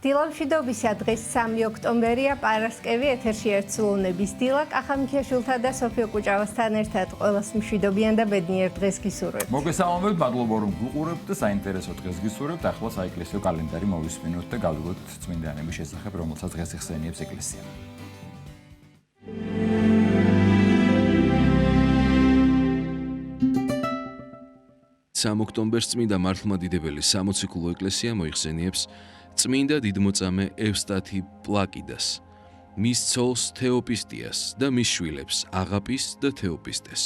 დილამშვიდობისა, დღეს 3 ოქტომბერია, პარასკევი, ეთერში ერთსულოვნების დილა, კახა მიქიაშვილთა და სოფიო კუჭავასთან ერთად ყველას მშვიდობიან და ბედნიერ დღეს გისურვებთ. მოგესალმებით, მადლობა რომ გუყურებთ და საინტერესო დღეს გისურვებთ. ახლა საეკლესიო კალენდარი მოვისმინოთ და გავიგოთ წმინდანების შესახებ, რომელსაც დღეს იხსენიებს ეკლესია. 3 ოქტომბერს წმინდა მართლმადიდებელი სამოციქულო ეკლესია მოიხსენიებს წმინდა დიდმოწამე ევსტათი პლაკიდას, მის ცოლს თეოპისტიას და მის შვილებს აღაპის და თეოპისტეს.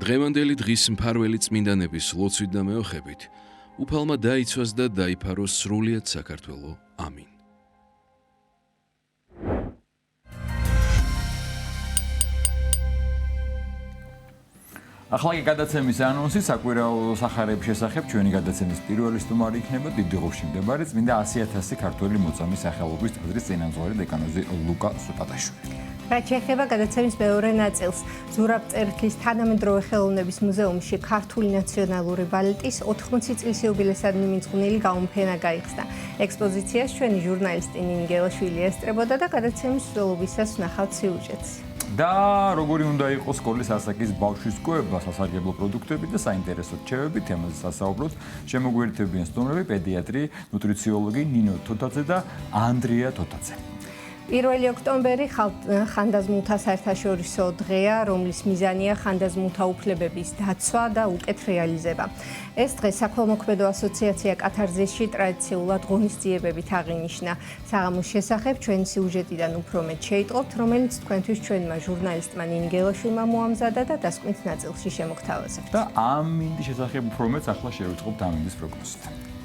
დღევანდელი დღის მფარველი წმინდანების ლოცვით და მეოხებით უფალმა დაიცვას და დაიფაროს სრულიად საქართველო. ამინ. ახლა გადაცემის ანონსი საკვირაო სახარების შესახებ ჩვენი გადაცემის პირველი სტუმარი იქნება დიდი ღურში მდებარე წმინდა 100,000 ქართველი მოწამის სახელობის ტაძრის წინამძღვარი დეკანოზი ლუკა სუპატაშვილი. რაც შეეხება გადაცემის მეორე ნაწილს, ზურაბ წერტლის თანამედროვე ხელოვნების მუზეუმში ქართული ნაციონალური ბალეტის 80 წლის იუბილესადმი მიძღვნილი გამოფენა გაიხსნა. ექსპოზიციას ჩვენი ჟურნალისტი ნინი გელაშვილი ესწრებოდა და გადაცემის მსვლელობისას ვნახავთ სიუჟეტს. და როგორი უნდა იყოს სკოლის ასაკის ბავშვის კვება, სასარგებლო პროდუქტები და საინტერესო რჩევები, თემაზე სასაუბროთ შემოგვიერთებიან სტუმრები, პედიატრი, ნუტრიციოლოგი ნინო თოთაძე და ანდრია თოთაძე. 1 ოქტომბერი ხანდაზმულთა საერთაშორისო დღეა, რომლის მიზანია ხანდაზმულთა უფლებების დაცვა და უკეთ რეალიზება. ეს დღე საქველმოქმედო ასოციაცია კათარზისში ტრადიციულად ღონისძიებებით აღინიშნა. საღამოს შესახებ ჩვენი სიუჟეტიდან უფრო მეტ შეიტყობთ, რომელიც თქვენთვის ჩვენმა ჟურნალისტმა ნინი გელაშვილმა მოამზადა და დასკვნით ნაწილში შემოგთავაზებთ. და ამ მინდის შესახებ უფრო მეტს ახლა შევიწყობთ ამ მინდის პროგნოზით.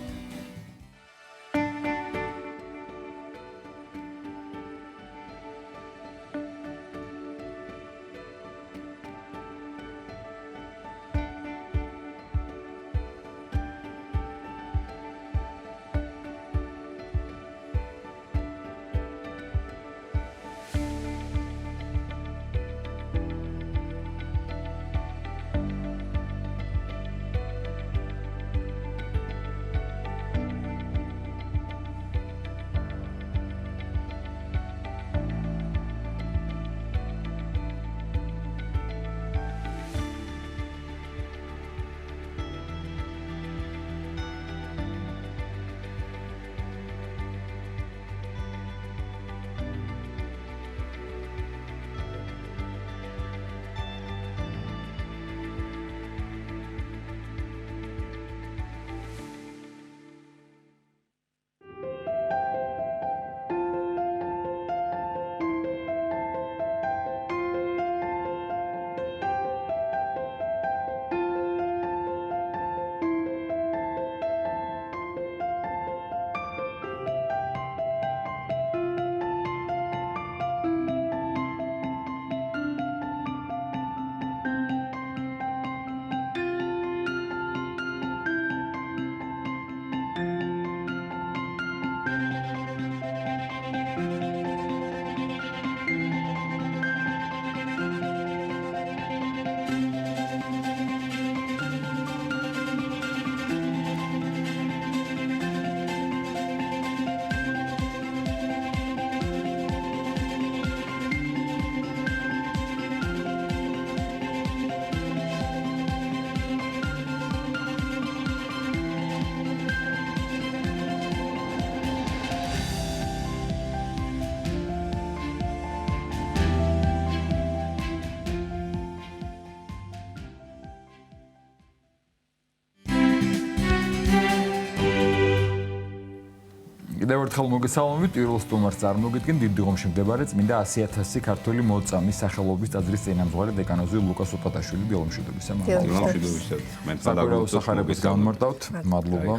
კიდევ ერთხელ მოგესალმებით, პირველ სტუმარს წარმოგიდგენ დიდი ღუმში მდებარე წმინდა 100,000 ქართველი მოწამის სახელობის ტაძრის წინამძღვარი დეკანოზი ლუკა სუპატაშვილი. დილამშვიდობისა. დილამშვიდობისა. საკვირაო სახარების გამმარტავთ. მადლობა.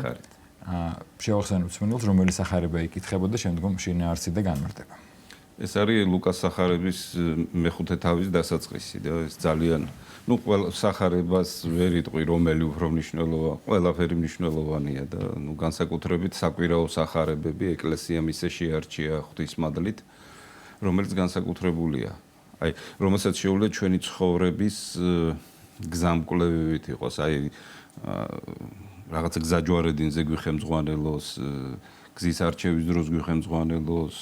შევახსენებთ მსმენელს, რომელი სახარება იკითხებოდა შემდგომ შინაარსი და განმარტება. ეს არის ლუკას სახარების მეხუთე თავის დასაწყისი და ეს ძალიან ყველა სახარებას ვერ იტყვი რომელი უფრო მნიშვნელოვანია, ყველაფერი მნიშვნელოვანია და განსაკუთრებით საკვირაო სახარებები ეკლესიამ ისე შეარჩია ღვთისმადლით, რომელიც განსაკუთრებულია. აი, რომელსაც შეუძლია ჩვენი ცხოვრების გზამკვლევით იყოს, აი რაღაცა გზაჯვარედინზე გვიხემძღვანელოს, გზის არჩევის დროს გვიხემძღვანელოს,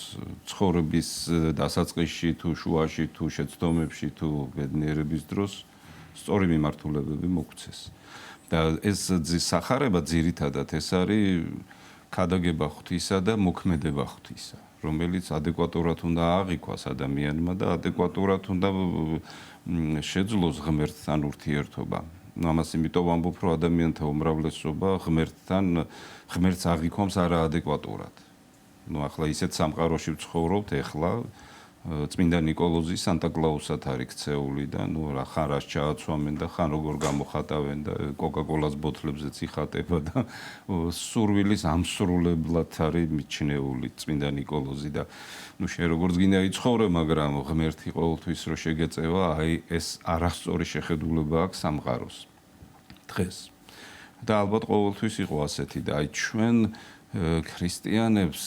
ცხოვრების დასაწყისში თუ შუაში თუ შეცდომებში თუ ბედნიერების დროს სწორი მიმართულებები მოგვცეს. და ეს სახარება ძირითადად ეს არის ქადაგება ღვთისა და მოქმედება ღვთისა, რომელიც ადეკვატურად უნდა აღიქვას ადამიანმა და ადეკვატურად უნდა შეძლოს ღმერთთან ურთიერთობა. ამას იმიტომ ვამბობ, რომ ადამიანთა უმრავლესობა ღმერთს აღიქვამს არაადეკვატურად. ახლა ისეთ სამყაროში ვცხოვრობთ, ახლა წმინდა ნიკოლოზის სანტა-კლაუსად არის ქცეული და ხან რას ჩააცვამენ და ხან როგორ გამოხატავენ და კოკა-კოლას ბოთლებზეც იხატება და სურვილის ამსრულებლად არის მიჩნეული წმინდა ნიკოლოზი და შენ როგორც გინდა იცხოვრე, მაგრამ ღმერთი ყოველთვის რო შეგეწევა, აი ეს არასწორი შეხედულება აქვს სამყაროს დღეს. და ალბათ ყოველთვის იყო ასეთი და აი ჩვენ ქრისტიანებს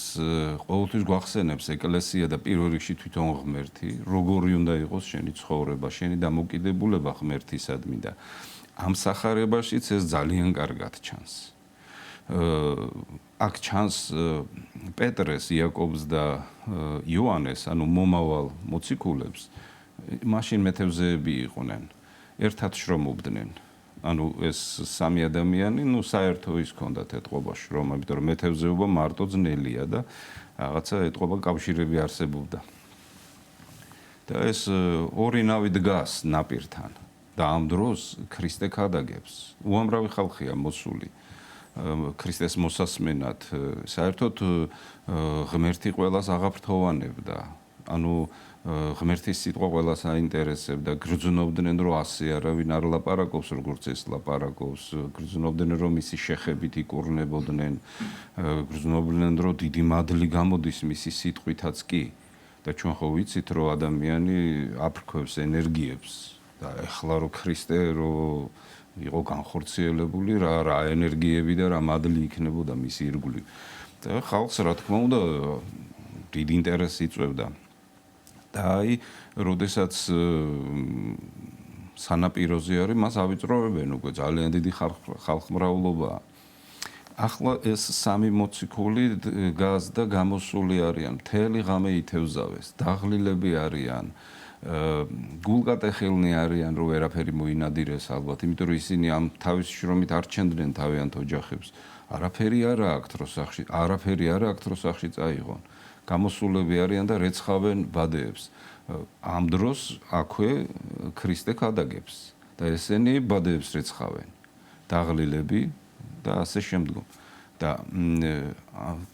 ყოველთვის გვახსენებს ეკლესია და პირველ რიგში თვითონ ღმერთი, როგორი უნდა იყოს შენი ცხოვრება, შენი დამოკიდებულება ღმერთისადმი და ამ სახარებაშიც ეს ძალიან კარგად ჩანს. აქ ჩანს პეტრეს, იაკობს და იოანეს, ანუ მომავალ მოციქულებს, მაშინ მეთევზეები იყვნენ, ერთად შრომობდნენ. ანუ ეს სამი ადამიანი, საერთო ის ჰქონდათ ეთყობა შრომა, იმიტომ რომ მეთევზეობა მარტო ძნელია და რაღაცა ეთყობა კავშირები არსებობდა. და ეს ორი ნავი დგას ნაპირთან და ამ დროს ქრისტე ქადაგებს. უამრავი ხალხია მოსული ქრისტეს მოსასმენად. საერთოდ ღმერთი ყველას აღაფრთოვანებდა. ანუ ღმერთის სიტყვა ყველას აინტერესებდა, გრძნობდნენ რომ ასე არავინ არ ლაპარაკობს როგორც ეს ლაპარაკობს, გრძნობდნენ რომ მისი შეხებით იკურნებოდნენ, გრძნობდნენ რომ დიდი მადლი გამოდის მისი სიტყვითაც კი და ჩვენ ხო ვიცით რომ ადამიანი აფრქვევს ენერგიებს და ეხლა რომ ქრისტე რომ იყო განხორციელებული რა ენერგიები და რა მადლი იქნებოდა მისი ირგვლივ და ხალხს რა თქმა უნდა დიდი ინტერესი იწვევდა. და აი, როდესაც სანაპიროზე არის, მას ავიწროვებენ უკვე ძალიან დიდი ხალხმრავლობაა. ახლა ეს სამი მოციქული დგას და გამოსული არიან, მთელი ღამე ითევზავეს, დაღლილები არიან, გულკატეხილნი არიან, რომ ვერაფერი მოინადირეს ალბათ, იმიტომ რომ ისინი ამ თავის შრომით არ ჩენდნენ თავიანთ ოჯახებს. არაფერი არ აქვს რო სახში წაიღონ. გამოსულები არიან და რეცხავენ ბადეებს. ამ დროს აქვე ქრისტე ქადაგებს და ესენი ბადეებს რეცხავენ. დაღლილები და ასე შემდგომ. და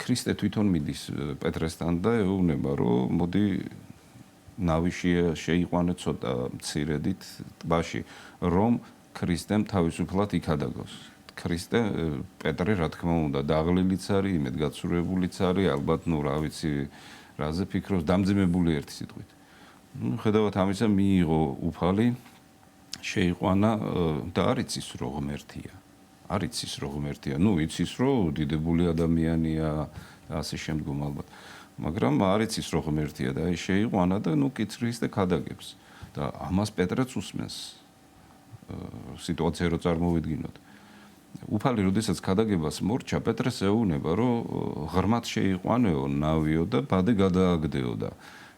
ქრისტე თვითონ მიდის პეტრესთან და ეუბნება, რომ მოდი ნავი შეიყვანე ცოტა მცირედით ტბაში, რომ ქრისტემ თავისუფლად იქადაგოს. ქრისტე პეტრე რა თქმა უნდა დაღლილიც არის, იმედგაცრუებულიც არის, ალბათ რა ვიცი, რაზე ფიქრობს, დამძიმებული ერთი სიტყვით. ხედავთ ამისა მიიღო უფალი, შეიყვანა და არ იცის რომ ღმერთია. არ იცის რომ ღმერთია. იცის რომ დიდებული ადამიანია და ასე შემდგომ ალბათ. მაგრამ არ იცის რომ ღმერთია და შეიყვანა და ქრისტე ქადაგებს. და ამას პეტრეც უსმენს. სიტუაცია რო წარმოვიდგინოთ. უფალი როდესაც ქადაგებას მორჩა, პეტრეს ეუბნება, რომ ღრმად შეიყვანეო ნავიო და ბადე გადააგდეო და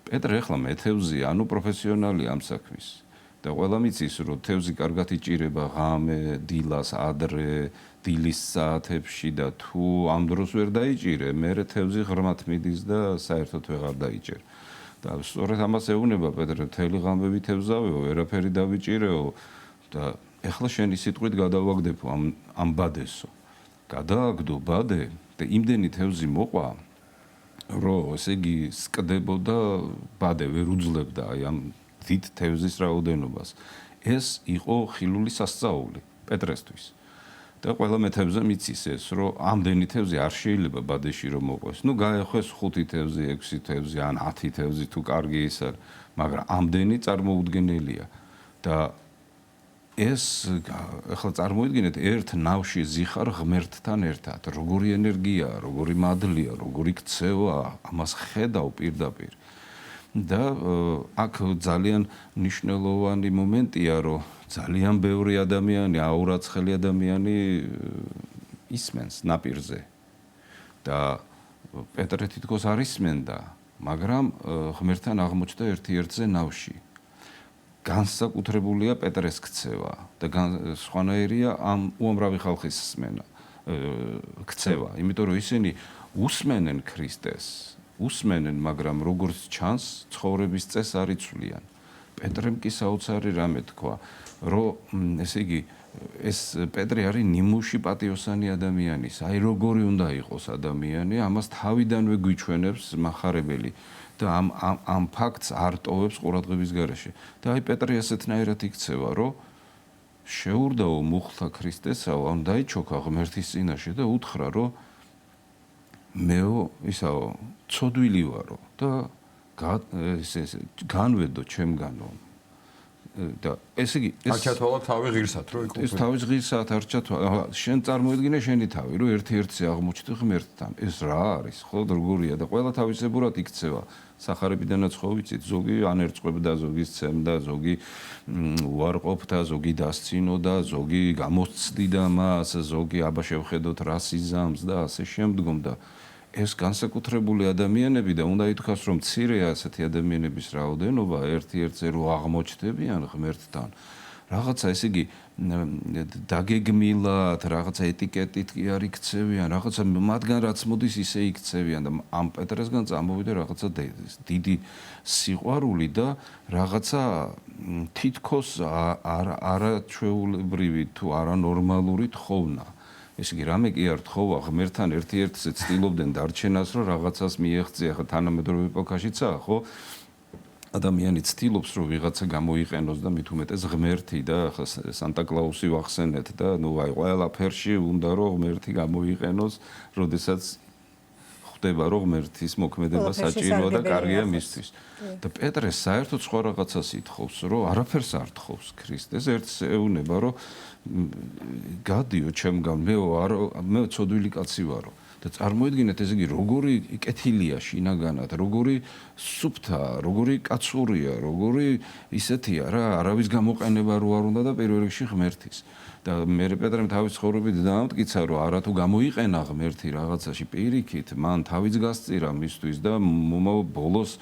პეტრე ახლა მეთევზია, ანუ პროფესიონალი ამ საქმის. და ყველა მიცის, რომ თევზი კარგად იჭირება ღამე, დილას, ადრე, დილის საათებში და თუ ამ დროს ვერ დაიჭირე, მერე თევზი ღრმად მიდის და საერთოდ ვეღარ დაიჭერ. და სწორედ ამას ეუბნება პეტრე, მთელი ღამე ვითევზავეო, ვერაფერი დავიჭირეო და ეხლა შენი სიტყვით გადავაგდებო ამ ბადესო. გადააგდო ბადე და იმდენი თევზი მოყვა, რომ ესე იგი სკდებოდა ბადე ვერ უძლებდა აი ამ დიდ თევზის რაოდენობას. ეს იყო ხილული სასწაული პეტრესთვის. და ყველა მეთევზე მიცის ეს, რომ ამდენი თევზი არ შეიძლება ბადეში რომ მოყვეს. გაეხვეს 5 თევზი, 6 თევზი, ან 10 თევზი თუ კარგი ის არის, მაგრამ ამდენი წარმოუდგენელია. და ეს ახლა წარმოიდგინეთ ერთ ნავში ზიხარ ღმერთთან ერთად, როგორი ენერგიაა, როგორი მადლია, როგორი ქცევა, ამას ხედავ პირდაპირ. და აქ ძალიან მნიშვნელოვანი მომენტია, რომ ძალიან ბევრი ადამიანი, აურაცხელი ადამიანი ისმენს ნაპირზე და პეტრე თითქოს არ ისმენდა, მაგრამ ღმერთთან აღმოჩნდა ერთ-ერთზე ნავში. განსაკუთრებულია პეტრეს ქცევა და სხვანაირია ამ უამრავი ხალხის სმენა ქცევა, იმიტომ რომ ისინი უსმენენ ქრისტეს, უსმენენ, მაგრამ როგორც ჩანს, ცხოვრების წესს არ იცვლიან. პეტრემ კი საოცარი რამე თქვა, რომ ესე იგი ეს პეტრე არის ნიმუში პატიოსანი ადამიანის, აი როგორი უნდა იყოს ადამიანი, ამას თავიდანვე გვიჩვენებს მახარებელი და ამ ფაქტს არ ტოვებს ყურადღების გარეშე. და აი პეტრე ასეთნაირად იქცევა, რომ შეურდაო მუხლთა ქრისტესაო, ან დაიჩოქა ღმერთის წინაშე და უთხრა, რომ მეო ისაო ცოდვილი ვარო და განვედო ჩემგანო და ესე იგი არ ჩათვალა თავი ღირსად რომ იყო ეს თავის ღირსად არ ჩათვალა შენ წარმოედგინე შენი თავი რომ ერთ-ერთზე აღმოჩნდი ღმერთთან ეს რა არის ხო როგორია და ყველა თავისებურად იქცევა სახარებიდანაც ხო ვიცით ზოგი ანერწყებდა ზოგი სცემდა ზოგი უარყოფდა ზოგი დასცინოდა ზოგი გამოსცდიდა მას ზოგი აბა შევხედოთ რასიზმს და ასე შემდგომ და ეს განსაკუთრებული ადამიანები და უნდა ითქვას რომ მცირეა ასეთი ადამიანების რაოდენობა ერთ-ერთზე რო აღმოჩნდებიან ღმერთთან რაღაცა ესე იგი დაგეგმილად რაღაცა ეტიკეტით კი არ იქცევიან რაღაცა მათგან რაც მოდის ისე იქცევიან და ამ პეტრესგან წამოვიდა რაღაცა დიდი სიყვარული და რაღაცა თითქოს არაჩვეულებრივი თუ არანორმალური თხოვნა ეს იგი რამე კი არ თხოვა ღმერთთან ერთ-ერთზე ცდილობდნენ დარჩენას რომ რაღაცას მიეღწია ხა თანამედროვე ეპოქაშიცაა ხო ადამიანი ცდილობს რომ ვიღაცა გამოიყენოს და მით უმეტეს ღმერთი და ხა სანტა კლაუსი ვახსენეთ და ნუ აი ყველაფერში უნდა რომ ღმერთი გამოიყენოს როდესაც ხდება რომ ღმერთის მოქმედება საჭიროა და კარგია მისთვის და პეტრე საერთოდ სხვა რაღაცას ითხოვს რომ არაფერს არ თხოვს ქრისტეს ერთს ეუბნება რომ გადიო ჩემგან მე ცოდვილი კაცი ვარო და წარმოედგინეთ ესე იგი როგორი კეთილია შინაგანად როგორი სუფთა როგორი კაცურია როგორი ისეთია რა არავის გამოყენება რო არ უნდა და პირველ რიგში ღმერთის და მე პეტრემ თავის ცხოვრებით დაამტკიცა რომ არათუ გამოიყენა ღმერთი რაღაცაში პირიქით მან თავიც გასწირა მისთვის და მომავალ ბოლოს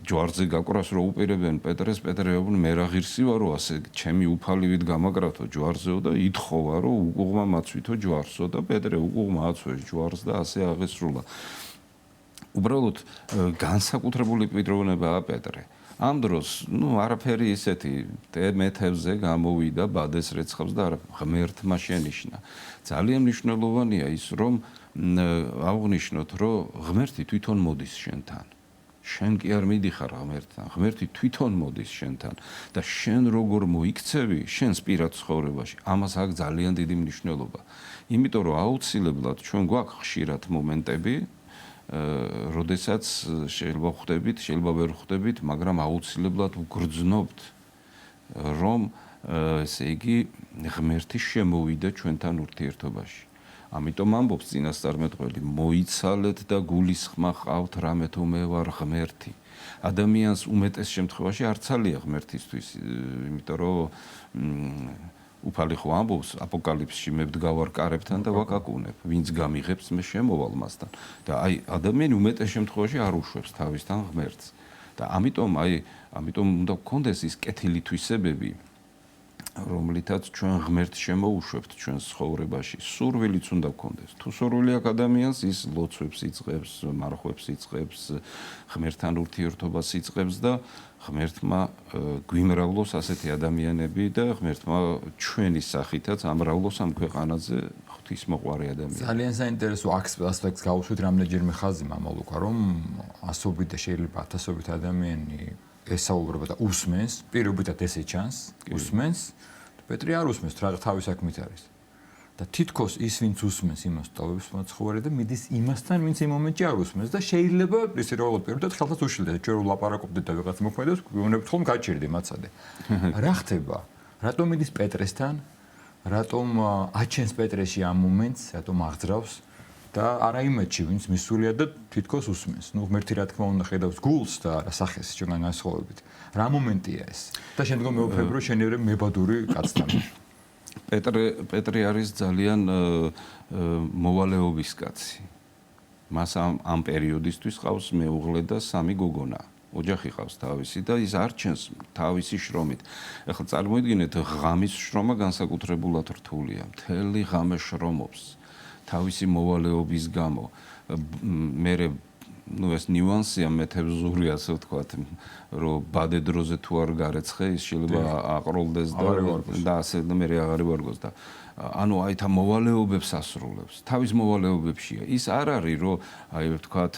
ჯვარზე გაკვრას რო უპირებენ პეტრეს პეტრეობნ მე რა ღირსი ვარო ასე ჩემი უფალივით გამაკრათო ჯვარზეო და ითხოვა რომ უყუღმა მაცვითო ჯვარსო და პეტრე უყუღმა აცვეს ჯვარს და ასე აღესრულა უბრალოდ განსაკუთრებული პიროვნებაა პეტრე ამ დროს ნუ არაფერი ისეთი მეთევზე გამოვიდა ბადეს რეცხავს და ღმერთმა შენიშნა ძალიან მნიშვნელოვანია ის რომ აღვნიშნოთ რომ ღმერთი თვითონ მოდის შენთან შენ კი არ მიდიხარ ღმერთთან ღმერთი თვითონ მოდის შენთან და შენ როგორ მოიქცევი შენს პირად ცხოვრებაში ამას აქვს ძალიან დიდი მნიშვნელობა იმიტომ რომ აუცილებლად ჩვენ გვაქვს ხშირად მომენტები როდესაც შეიძლება ხვდებით შეიძლება ვერ ხვდებით მაგრამ აუცილებლად ვგრძნობთ რომ ესე იგი ღმერთი შემოვიდა ჩვენთან ურთიერთობაში ამიტომ ამბობს წინასწარმეტყველი მოიცალეთ და გულისხმა ყავთ რამე თუ მე ვარ ღმერთი ადამიანს უმეტეს შემთხვევაში არ ცალია ღმერთისთვის იმიტომ რომ უფალი ხო ამბობს აპოკალიფსში მე ვდგავარ კარებთან და ვაკაკუნებ ვინც გამიღებს მე შემოვალ მასთან და აი ადამიანი უმეტეს შემთხვევაში არ უშვებს თავისთან ღმერთს და ამიტომ უნდა გქონდეს ის კეთილი თვისებები რომლითაც ჩვენ ღმერთს შემოუშვებთ ჩვენ ცხოვრებაში სურვილიც უნდა გქონდეს თუ სურვილი აქვს ადამიანს ის ლოცვებს იწყებს მარხვებს იწყებს ღმერთთან ურთიერთობას იწყებს და ღმერთმა გვიმრავლოს ასეთი ადამიანები და ღმერთმა ჩვენი სახითაც ამრავლოს ამ ქვეყანაზე ღვთისმოყვარე ადამიანები ძალიან საინტერესო ასპექტს გავუსვით რამდენჯერმე ხაზი მამალუკა რომ ასობით და შეიძლება ათასობით ადამიანი ესაუბრება და უსმენს პირობითად ესე ჩანს უსმენს პეტრე არ უსმენს რა თავის საქმით არის და თითქოს ის ვინც უსმენს იმას ტოვებს მაცხოვარი და მიდის იმასთან ვინც იმ მომენტში არ უსმენს და შეიძლება ისე რომ პირობითად ხელსაც უშლიდა ჩვენ რომ ლაპარაკობდით და ვიღაც მოქმედებს გვეუბნებით ხომ გაჩერდი მაცადე რა ხდება რატომ მიდის პეტრესთან რატომ აჩენს პეტრეში ამ მომენტს რატომ აღძრავს და არა იმედში ვინც მისულია და თითქოს უსმენს. ნუ ღმერთი რა თქმა უნდა ხედავს გულს და არა სახეს ჩვენგან განსხვავებით. რა მომენტია ეს? და შემდგომ მეუფებ რომ შენერე მებადური კაცთან. პეტრე არის ძალიან მოვალეობის კაცი. მას ამ პერიოდისთვის ყავს მეუღლე და 3 გოგონა. ოჯახი ყავს თავისი და ის არჩენს თავისი შრომით. ეხლა წარმოიდგინეთ, ღამის შრომა განსაკუთრებულად რთულია. მთელი ღამე შრომობს თავისი მოვალეობის გამო. მერე ეს ნიუანსია მეთევზური, ასე ვთქვათ, რომ ბადე დროზე თუ არ გარეცხე, ის შეიძლება აყროლდეს და ასე და მერე აღარ ივარგოს და ანუ აი თა მოვალეობებს ასრულებს. თავის მოვალეობებშია. ის არ არის, რომ აი ვთქვათ,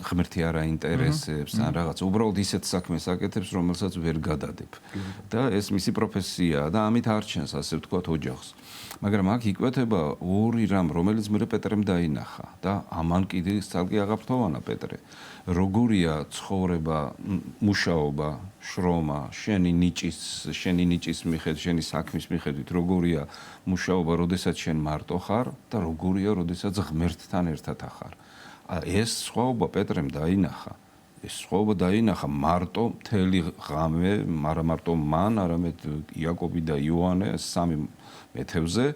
ღმერთი არ აინტერესებს ან რაღაც, უბრალოდ ისეთ საქმეს აკეთებს, რომელსაც ვერ გადადებ. და ეს მისი პროფესიაა და ამით არჩენს, ასე ვთქვათ, ოჯახს. მაგრამ აქ იკვეთება ორი რამ, რომელიც მე პეტრემ დაინახა და ამან კიდე ცალკე აღაფრთოვანა პეტრე. როგორია ცხოვრება, მუშაობა, შრომა, შენი ნიჭის მიხედვით, შენი საქმის მიხედვით, როგორია მუშაობა, როდესაც შენ მარტო ხარ და როგორია, როდესაც ღმერთთან ერთად ხარ. ეს სხვაობა პეტრემ დაინახა. ეს სხვაობა დაინახა მარტო მთელი ღამე, არა მარტო მან, არამედ იაკობი და იოანე, 3 მეთევზე,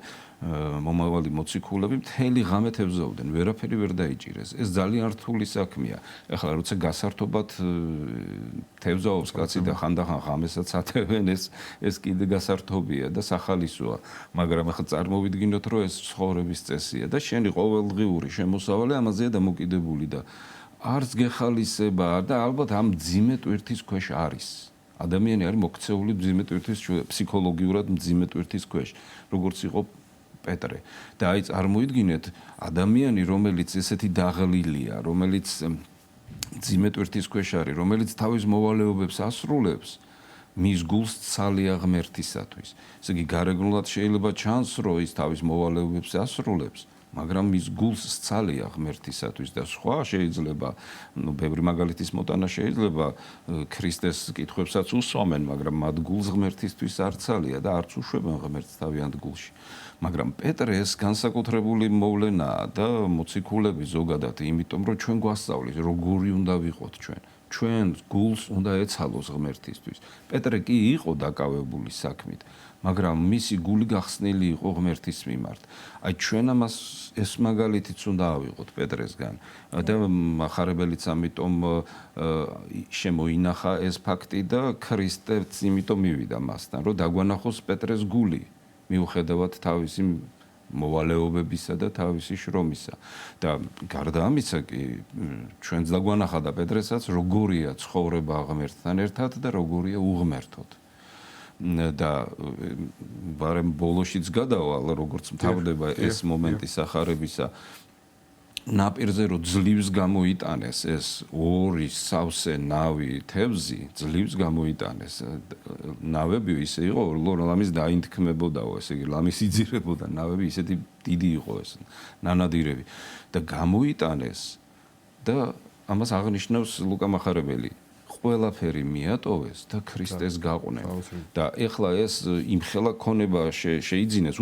მომავალი მოციქულები მთელი ღამე თევზაობდნენ, ვერაფერი ვერ დაიჭირეს. ეს ძალიან რთული საქმეა. ეხლა როცა გასართობად თევზაობს კაცი და ხანდახან ღამესაც ათევენ, ეს კიდე გასართობია და სახალისოა. მაგრამ ეხლა წარმოვიდგინოთ, რომ ეს ცხოვრების წესია და შენი ყოველდღიური შემოსავალი ამაზეა დამოკიდებული და არც გეხალისება და ალბათ ამ მძიმე ტვირთის ქვეშ არის. ადამიანი არის მოქცეული მძიმე ტვირთის, ფსიქოლოგიურად მძიმე ტვირთის ქვეშ, როგორც იყო პეტრე. და აი წარმოიდგინეთ, ადამიანი, რომელიც ესეთი დაღლილია, რომელიც მძიმე ტვირთის ქვეშ არის, რომელიც თავის მოვალეობებს ასრულებს, მის გულს ცალია ღმერთისათვის. ესე იგი, გარეგნულად შეიძლება ჩანს, რომ ის თავის მოვალეობებს ასრულებს, მაგრამ მის გულს სცალია ღმერთისათვის და სხვა შეიძლება, ბევრი მაგალითის მოტანა შეიძლება ქრისტეს კითხვებსაც უსვამენ, მაგრამ მათ გულს ღმერთისთვის არ ცალია და არც უშვებენ ღმერთს თავიანთ გულში. მაგრამ პეტრე ეს განსაკუთრებული მოვლენაა და მოციქულები ზოგადად, იმიტომ რომ ჩვენ გვასწავლის, როგორი უნდა ვიყოთ ჩვენ. ჩვენ გულს უნდა ეცალოს ღმერთისთვის. პეტრე კი იყო დაკავებული საქმით, მაგრამ მისი გული გახსნილი იყო ღმერთის მიმართ. აი ჩვენ ამას ეს მაგალითიც უნდა ავიღოთ პეტრესგან და მახარებელიც ამიტომ შემოინახა ეს ფაქტი და ქრისტეც იმიტომ მივიდა მასთან, რომ დაგვანახოს პეტრეს გული, მიუხედავად თავისი მოვალეობებისა და თავისი შრომისა. და გარდა ამისა კი ჩვენც დაგვანახა და პეტრესაც როგორია ცხოვრება ღმერთთან ერთად და როგორია უღმერთოდ. და ბარემ ბოლოშიც გადავალ, როგორც მთავრდება ეს მომენტი სახარებისა, ნაპირზე რომ ძლივს გამოიტანეს ეს ორი სავსე ნავი თევზი, ძლივს გამოიტანეს. ნავები ისე იყო, რომ ლამის დაინთქმებოდაო, ესე იგი ლამის იძირებოდა, ნავები ისეთი დიდი იყო ეს, ნანადირები და გამოიტანეს და ამას აღნიშნავს ლუკა მახარებელი. ყველაფერი მიატოვეს და ქრისტეს გაყვნენ. და ეხლა ეს იმხელა ქონება შეიძინეს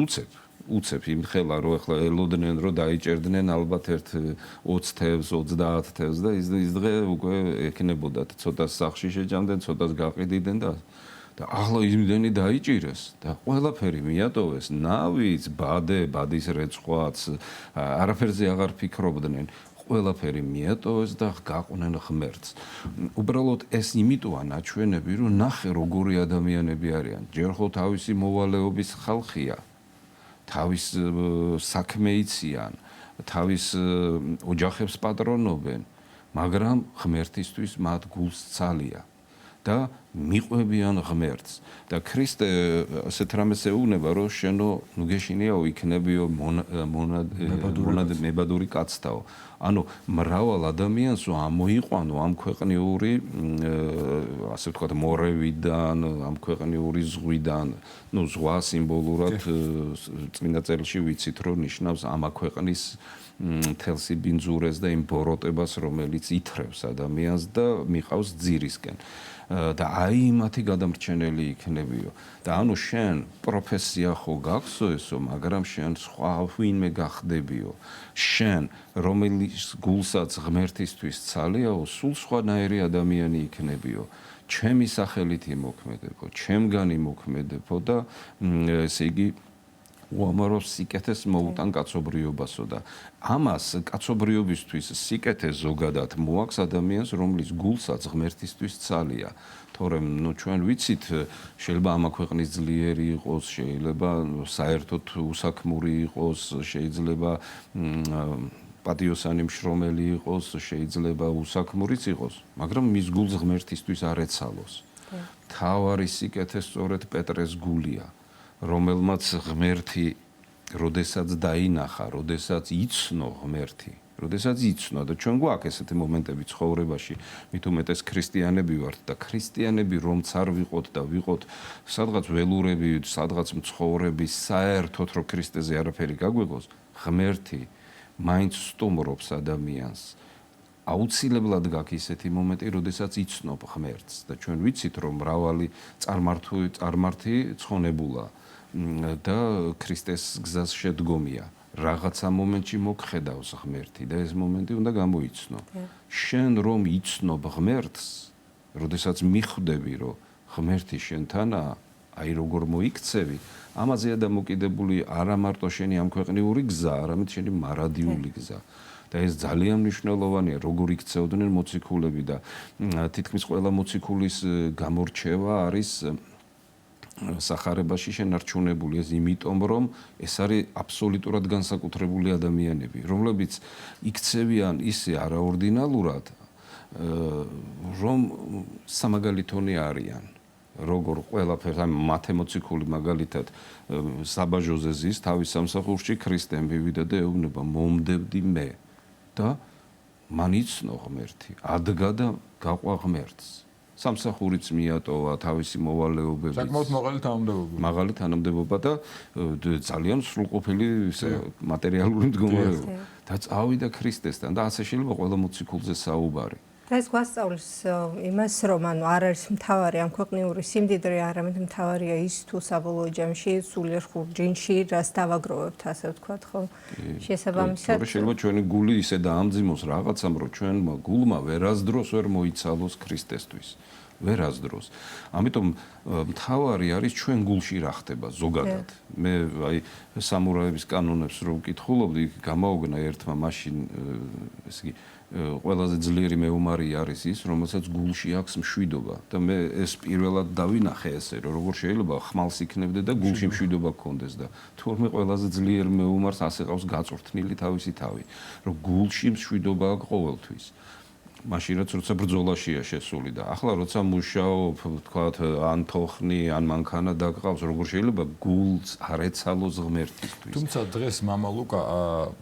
უცებ იმხელა, რომ ეხლა ელოდნენ, რომ დაიჭერდნენ ალბათ ერთ 20 თევზს, 30 თევზს და ის დღე უკვე ექნებოდათ, ცოტას სახში შეჭამდნენ, ცოტას გაყიდიდნენ და ახლა იმდენი დაიჭირეს და ყველაფერი მიატოვეს, ნავიც, ბადის რეცხვაც, არაფერზე აღარ ფიქრობდნენ. ყველაფერი მიატოვეს და გაყვნენ ღმერთს. უბრალოდ ეს იმიტოა ნაჩვენები, რომ ნახე როგორი ადამიანები არიან. ჯერ ხო თავისი მოვალეობის ხალხია, თავის საქმე იციან, თავის ოჯახებს პატრონობენ, მაგრამ ღმერთისთვის მათ გულს ცალია და მიყვებიან ღმერთს. და ქრისტე ასეთ რამეს ეუბნება, რომ შენო ნუგეშინიაო იქნებიო მებადური კაცთაო. ანუ მრავალ ადამიანს ამოიყვანო ამ ქვეყნიური, ასე ვთქვათ, მორევიდან, ამ ქვეყნიური ზღვიდან, ზღვა სიმბოლურად წმინდა წერილში ვიცით, რომ ნიშნავს ამ ქვეყნის თელსი ბინძურეს და იმ ბოროტებას, რომელიც ითრევს ადამიანს და მიყავს ძირისკენ. და აი მათი გადამრჩენელი იქნებიო. და ანუ შენ პროფესია ხო გაქვსო ესო, მაგრამ შენ სხვა ვინმე გახდებიო. შენ რომელიც გულსაც ღმერთისთვის ცალიაო, სულ სხვანაირი ადამიანი იქნებიო. ჩემი სახელით იმოქმედებო, ჩემგან იმოქმედებო და ესე იგი უამაროს სიკეთეს მოუტან კაცობრიობასო და ამას კაცობრიობისთვის სიკეთე ზოგადად მოაქვს ადამიანს, რომლის გულსაც ღმერთისთვის ცალია. თორემ ჩვენ ვიცით, შეიძლება ამა ქვეყნის ძლიერი იყოს, შეიძლება საერთოდ უსაქმური იყოს, შეიძლება პატიოსანი მშრომელი იყოს, შეიძლება უსაქმურიც იყოს, მაგრამ მის გულს ღმერთისთვის არ ეცალოს. თავარი სიკეთე სწორედ პეტრეს გულია. რომელმაც ღმერთი როდესაც დაინახა, როდესაც იცნო ღმერთი, როდესაც იცნო და ჩვენ გვაქვს ესეთი მომენტები ცხოვრებაში, მით უმეტეს ქრისტიანები ვართ და ქრისტიანები რომც არ ვიყოთ და ვიყოთ სადღაც ველურები, სადღაც მცხოვრები, საერთოდ რო ქრისტეზე არაფერი გაგვიღოს, ღმერთი მაინც სტუმრობს ადამიანს. აუცილებლად გაქვს ისეთი მომენტი, როდესაც იცნობ ღმერთს და ჩვენ ვიცით, რომ მრავალი წარმართი ცხონებულა და ქრისტეს გზას შედგომია. რაღაცა მომენტში მოგხედავს ღმერთი და ეს მომენტი უნდა გამოიცნო. შენ რომ იცნობ ღმერთს, როდესაც მიხვდები, რომ ღმერთი შენთანაა, აი როგორ მოიქცევი, ამაზეა დამოკიდებული არა მარტო შენი ამ ქვეყნიური გზა, არამედ შენი მარადიული გზა. და ეს ძალიან მნიშვნელოვანია, როგორ იქცევდნენ მოციქულები და თითქმის ყველა მოციქულის გამორჩევა არის სახარებაში შენარჩუნებული, ეს იმიტომ რომ ეს არის აბსოლუტურად განსაკუთრებული ადამიანები, რომლებიც იქცევიან ისე არაორდინალურად, რომ სამაგალითონი არიან. როგორ ყველაფერს ამ მათემოციკული მაგალითად საბაჟოზე ზის თავის სამსახურში ქრისტემ ვივიდა და ეუბნება მომდებდი მე და მან იცნო ღმერთი, ადგა და გაყვა ღმერთს. სამსახურიც მიატოვა თავისი მოვალეობებით. საკმაოდ მაღალი თანამდებობა. მაღალი თანამდებობა და ძალიან სრულყოფილი მატერიალური მდგომარეობა. და წავიდა ქრისტესთან და ასე შეიძლება ყველა მოციქულზე საუბარი. და ეს გვასწავლის იმას, რომ ანუ არ არის მთავარი ამ ქვეყნიური სიმდიდრე, არამედ მთავარია ის თუ საბოლოო ჯამში სულიერ ხურჯინში რას დავაგროვებთ, ასე ვთქვათ, ხო? შესაბამისად, შეიძლება ჩვენი გული ისე დაამძიმოს რაღაცამ, რომ ჩვენმა გულმა ვერასდროს ვერ მოიცალოს ქრისტესთვის. ვერასდროს. ამიტომ მთავარი არის ჩვენ გულში რა ხდება ზოგადად. მე აი სამურაების კანონებს რო ვკითხულობდი, გამაოგნა ერთმა მაშინ ესე იგი ყველაზე ძლიერი მეომარი არის ის, რომელსაც გულში აქვს მშვიდობა და მე ეს პირველად დავინახე ესე, რომ როგორ შეიძლება ხმალს იქნებდე და გულში მშვიდობა გქონდეს და თურმე ყველაზე ძლიერ მეომარს ასე ყავს გაწვრთნილი თავისი თავი, რომ გულში მშვიდობა აქვს ყოველთვის. მაშინაც როცა ბრძოლაშია შესული და ახლა როცა მუშაობ, თქვათ, ან თოხნი, ან მანქანა დაგყავს, როგორ შეიძლება გულს არ ეცალოს ღმერთისთვის. თუმცა დღეს მამა ლუკა,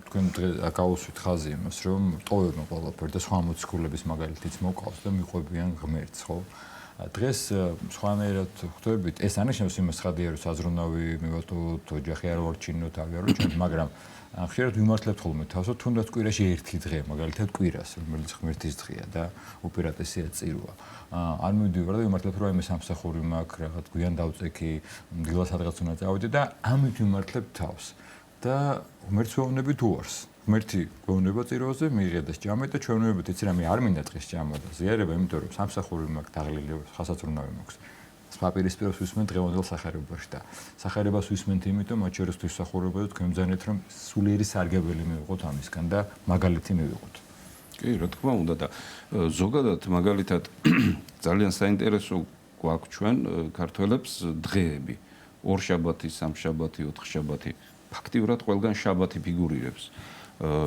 თქვენ დღეს გაუსვით ხაზი იმას, რომ ტოვებენ ყველაფერს და სხვა მოციქულების მაგალითიც მოყავს და მიყვებიან ღმერთს, ხო? დღეს სხვანაირად ხვდებით, ეს ანიშნავს იმას, ხადია რომ საზრუნავი მივატოვოთ, ოჯახი არ ვარჩინოთ, ავი არ ვარჩინოთ, მაგრამ ხშირად ვიმართლებთ ხოლმე თავს, თუნდაც კვირაში ერთი დღე, მაგალითად კვირას, რომელიც ღმერთის დღეა და უპირატესია წირვა. არ მივდივარ და ვიმართლებთ, რომ მე სამსახური მაქვს, რაღაც გვიან დავწექი, დილა სადღაც უნდა წავიდე და ამით ვიმართლებთ თავს. და ღმერთს ვეუბნებით უარს. ღმერთი გვეუბნება წირვაზე, მიიღედეს ჭამე და ჩვენ ვეუბნებით, იცი რა, მე არ მინდა დღეს ჭამა და ზიარება, იმიტომ რომ სამსახური მაქვს, დაღლილი, ხასათრუნავი მაქვს. სპაპირისპიროს ვისმენთ დღევანდელ სახარებაში და სახარებას ვისმენთ იმიტომ, მათ შორის თვისმსახურება და თქვენ ბრძანეთ, რომ სულიერი სარგებელი მივიღოთ ამისგან და მაგალითი მივიღოთ. კი, რა თქმა უნდა და ზოგადად მაგალითად ძალიან საინტერესო გვაქვს ჩვენ ქართველებს დღეები. ორ შაბათი, სამ შაბათი, ოთხ შაბათი. ფაქტიურად ყველგან შაბათი ფიგურირებს.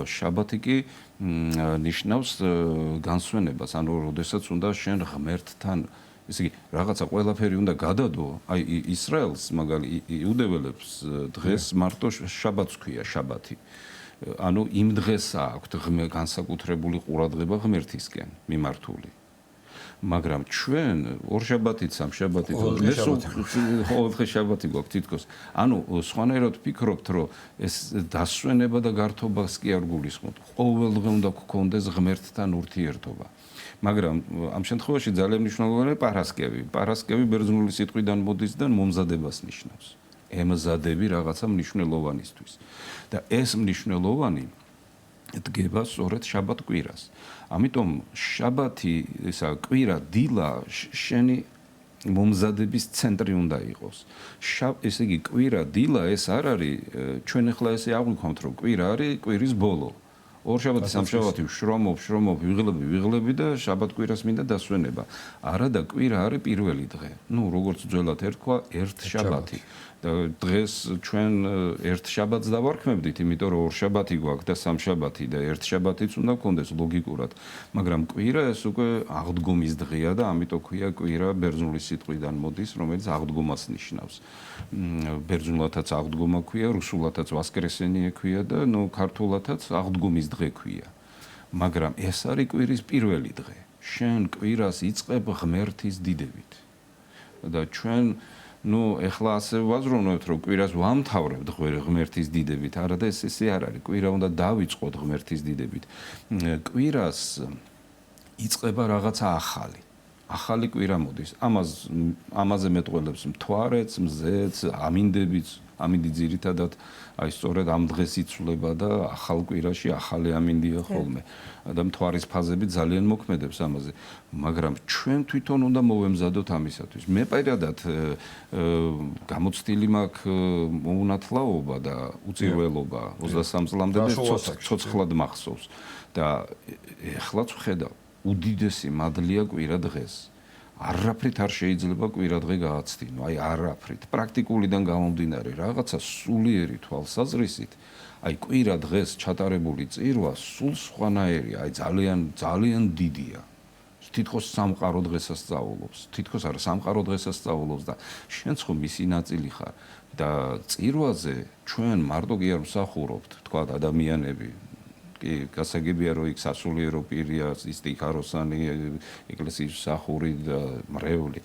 შაბათი კი ნიშნავს განსვენებას, ანუ როდესაც უნდა შენ ღმერთთან ესე იგი რაღაცა ყველაფერი უნდა გადადო, აი ისრაელს იუდეველებს დღეს მარტო შაბათს ქვია შაბათი. ანუ იმ დღეს აქვთ განსაკუთრებული ყურადღება ღმერთისკენ მიმართული. მაგრამ ჩვენ ორშაბათით, სამშაბათით, ყოველდღე შაბათი გვაქვს თითქოს. ანუ სხვანაირად ვფიქრობთ, რომ ეს დასვენება და გართობას კი არ გულისხმობთ. ყოველდღე უნდა გქონდეს ღმერთთან ურთიერთობა. მაგრამ ამ შემთხვევაში ძალიან მნიშვნელოვანია პარასკევი. პარასკევი ბერძნული სიტყვიდან მოდის და მომზადებას ნიშნავს. ემზადები რაღაცა მნიშვნელოვანისთვის. და ეს მნიშვნელოვანი დგება სწორედ შაბათ-კვირას. ამიტომ შაბათი, ისა კვირა, დილა შენი მომზადების ცენტრი უნდა იყოს. ესე იგი კვირა, დილა ეს არ არის ჩვენ ახლა ესე აღვიქვამთ რომ კვირა არის კვირის ბოლო. ორშაბათი, სამშაბათი შრომობ, ვიღლები და შაბათ-კვირას მინდა დასვენება. არა და კვირა არის პირველი დღე. ნუ როგორც ძველად ერქვა, ერთ შაბათი. და დღეს ჩვენ ერთ შაბათს დავარქმევდით, იმიტომ რომ ორ შაბათი გვაქვს და სამ შაბათი და ერთ შაბათიც უნდა გქონდეს ლოგიკურად. მაგრამ კვირა ეს უკვე აღდგომის დღეა და ამიტომ ქვია კვირა ბერძნული სიტყვიდან მოდის, რომელიც აღდგომას ნიშნავს. ბერძნულათაც აღდგომა ქვია, რუსულათაც ვასკრესენიე ქვია და ნუ ქართულათაც აღდგომის დღე ქვია. მაგრამ ეს არის კვირის პირველი დღე. შენ კვირას იწყებ ღმერთის დიდებით. და ჩვენ ეხლა ასე ვაზროვნებთ, რომ კვირას ვამთავრებთ ღმერთის დიდებით, არა და ესე არ არის. კვირა უნდა დავიწყოთ ღმერთის დიდებით. კვირას იწყება რაღაცა ახალი. ახალი კვირა მოდის. ამაზე მეტყველებს მთვარეც, მზეც, ამინდებიც, ამინდი ძირითადად აი სწორედ ამ დღეს იცვლება და ახალ კვირაში ახალი ამინდია ხოლმე. და მთვარის ფაზები ძალიან მოქმედებს ამაზე. მაგრამ ჩვენ თვითონ უნდა მოვემზადოთ ამისათვის. მე პირადად გამოცდილი მაქვს მოუნათლაობა და უწირველობა 23 წლამდე ცოცხლად მახსოვს. და ეხლაც ვხედავ, უდიდესი მადლია კვირა დღეს. არაფრით არ შეიძლება კვირა დღე გააცდინო, აი არაფრით. პრაქტიკულიდან გამომდინარე, რაღაცა სულიერი თვალსაზრისით, აი კვირა დღეს ჩატარებული წირვა სულ სხვანაირია, აი ძალიან დიდია. თითქოს სამყარო დღესასწაულობს, თითქოს არა სამყარო დღესასწაულობს და შენც ხომ მისი ნაწილი ხარ და წირვაზე ჩვენ მარტო კი არ ვსახურობთ, თქვა ადამიანები კი გასაგებია რომ იქ სასულიერო პირია, ის დიქაროსანი, ეკლესიის მსახური და მრევლი.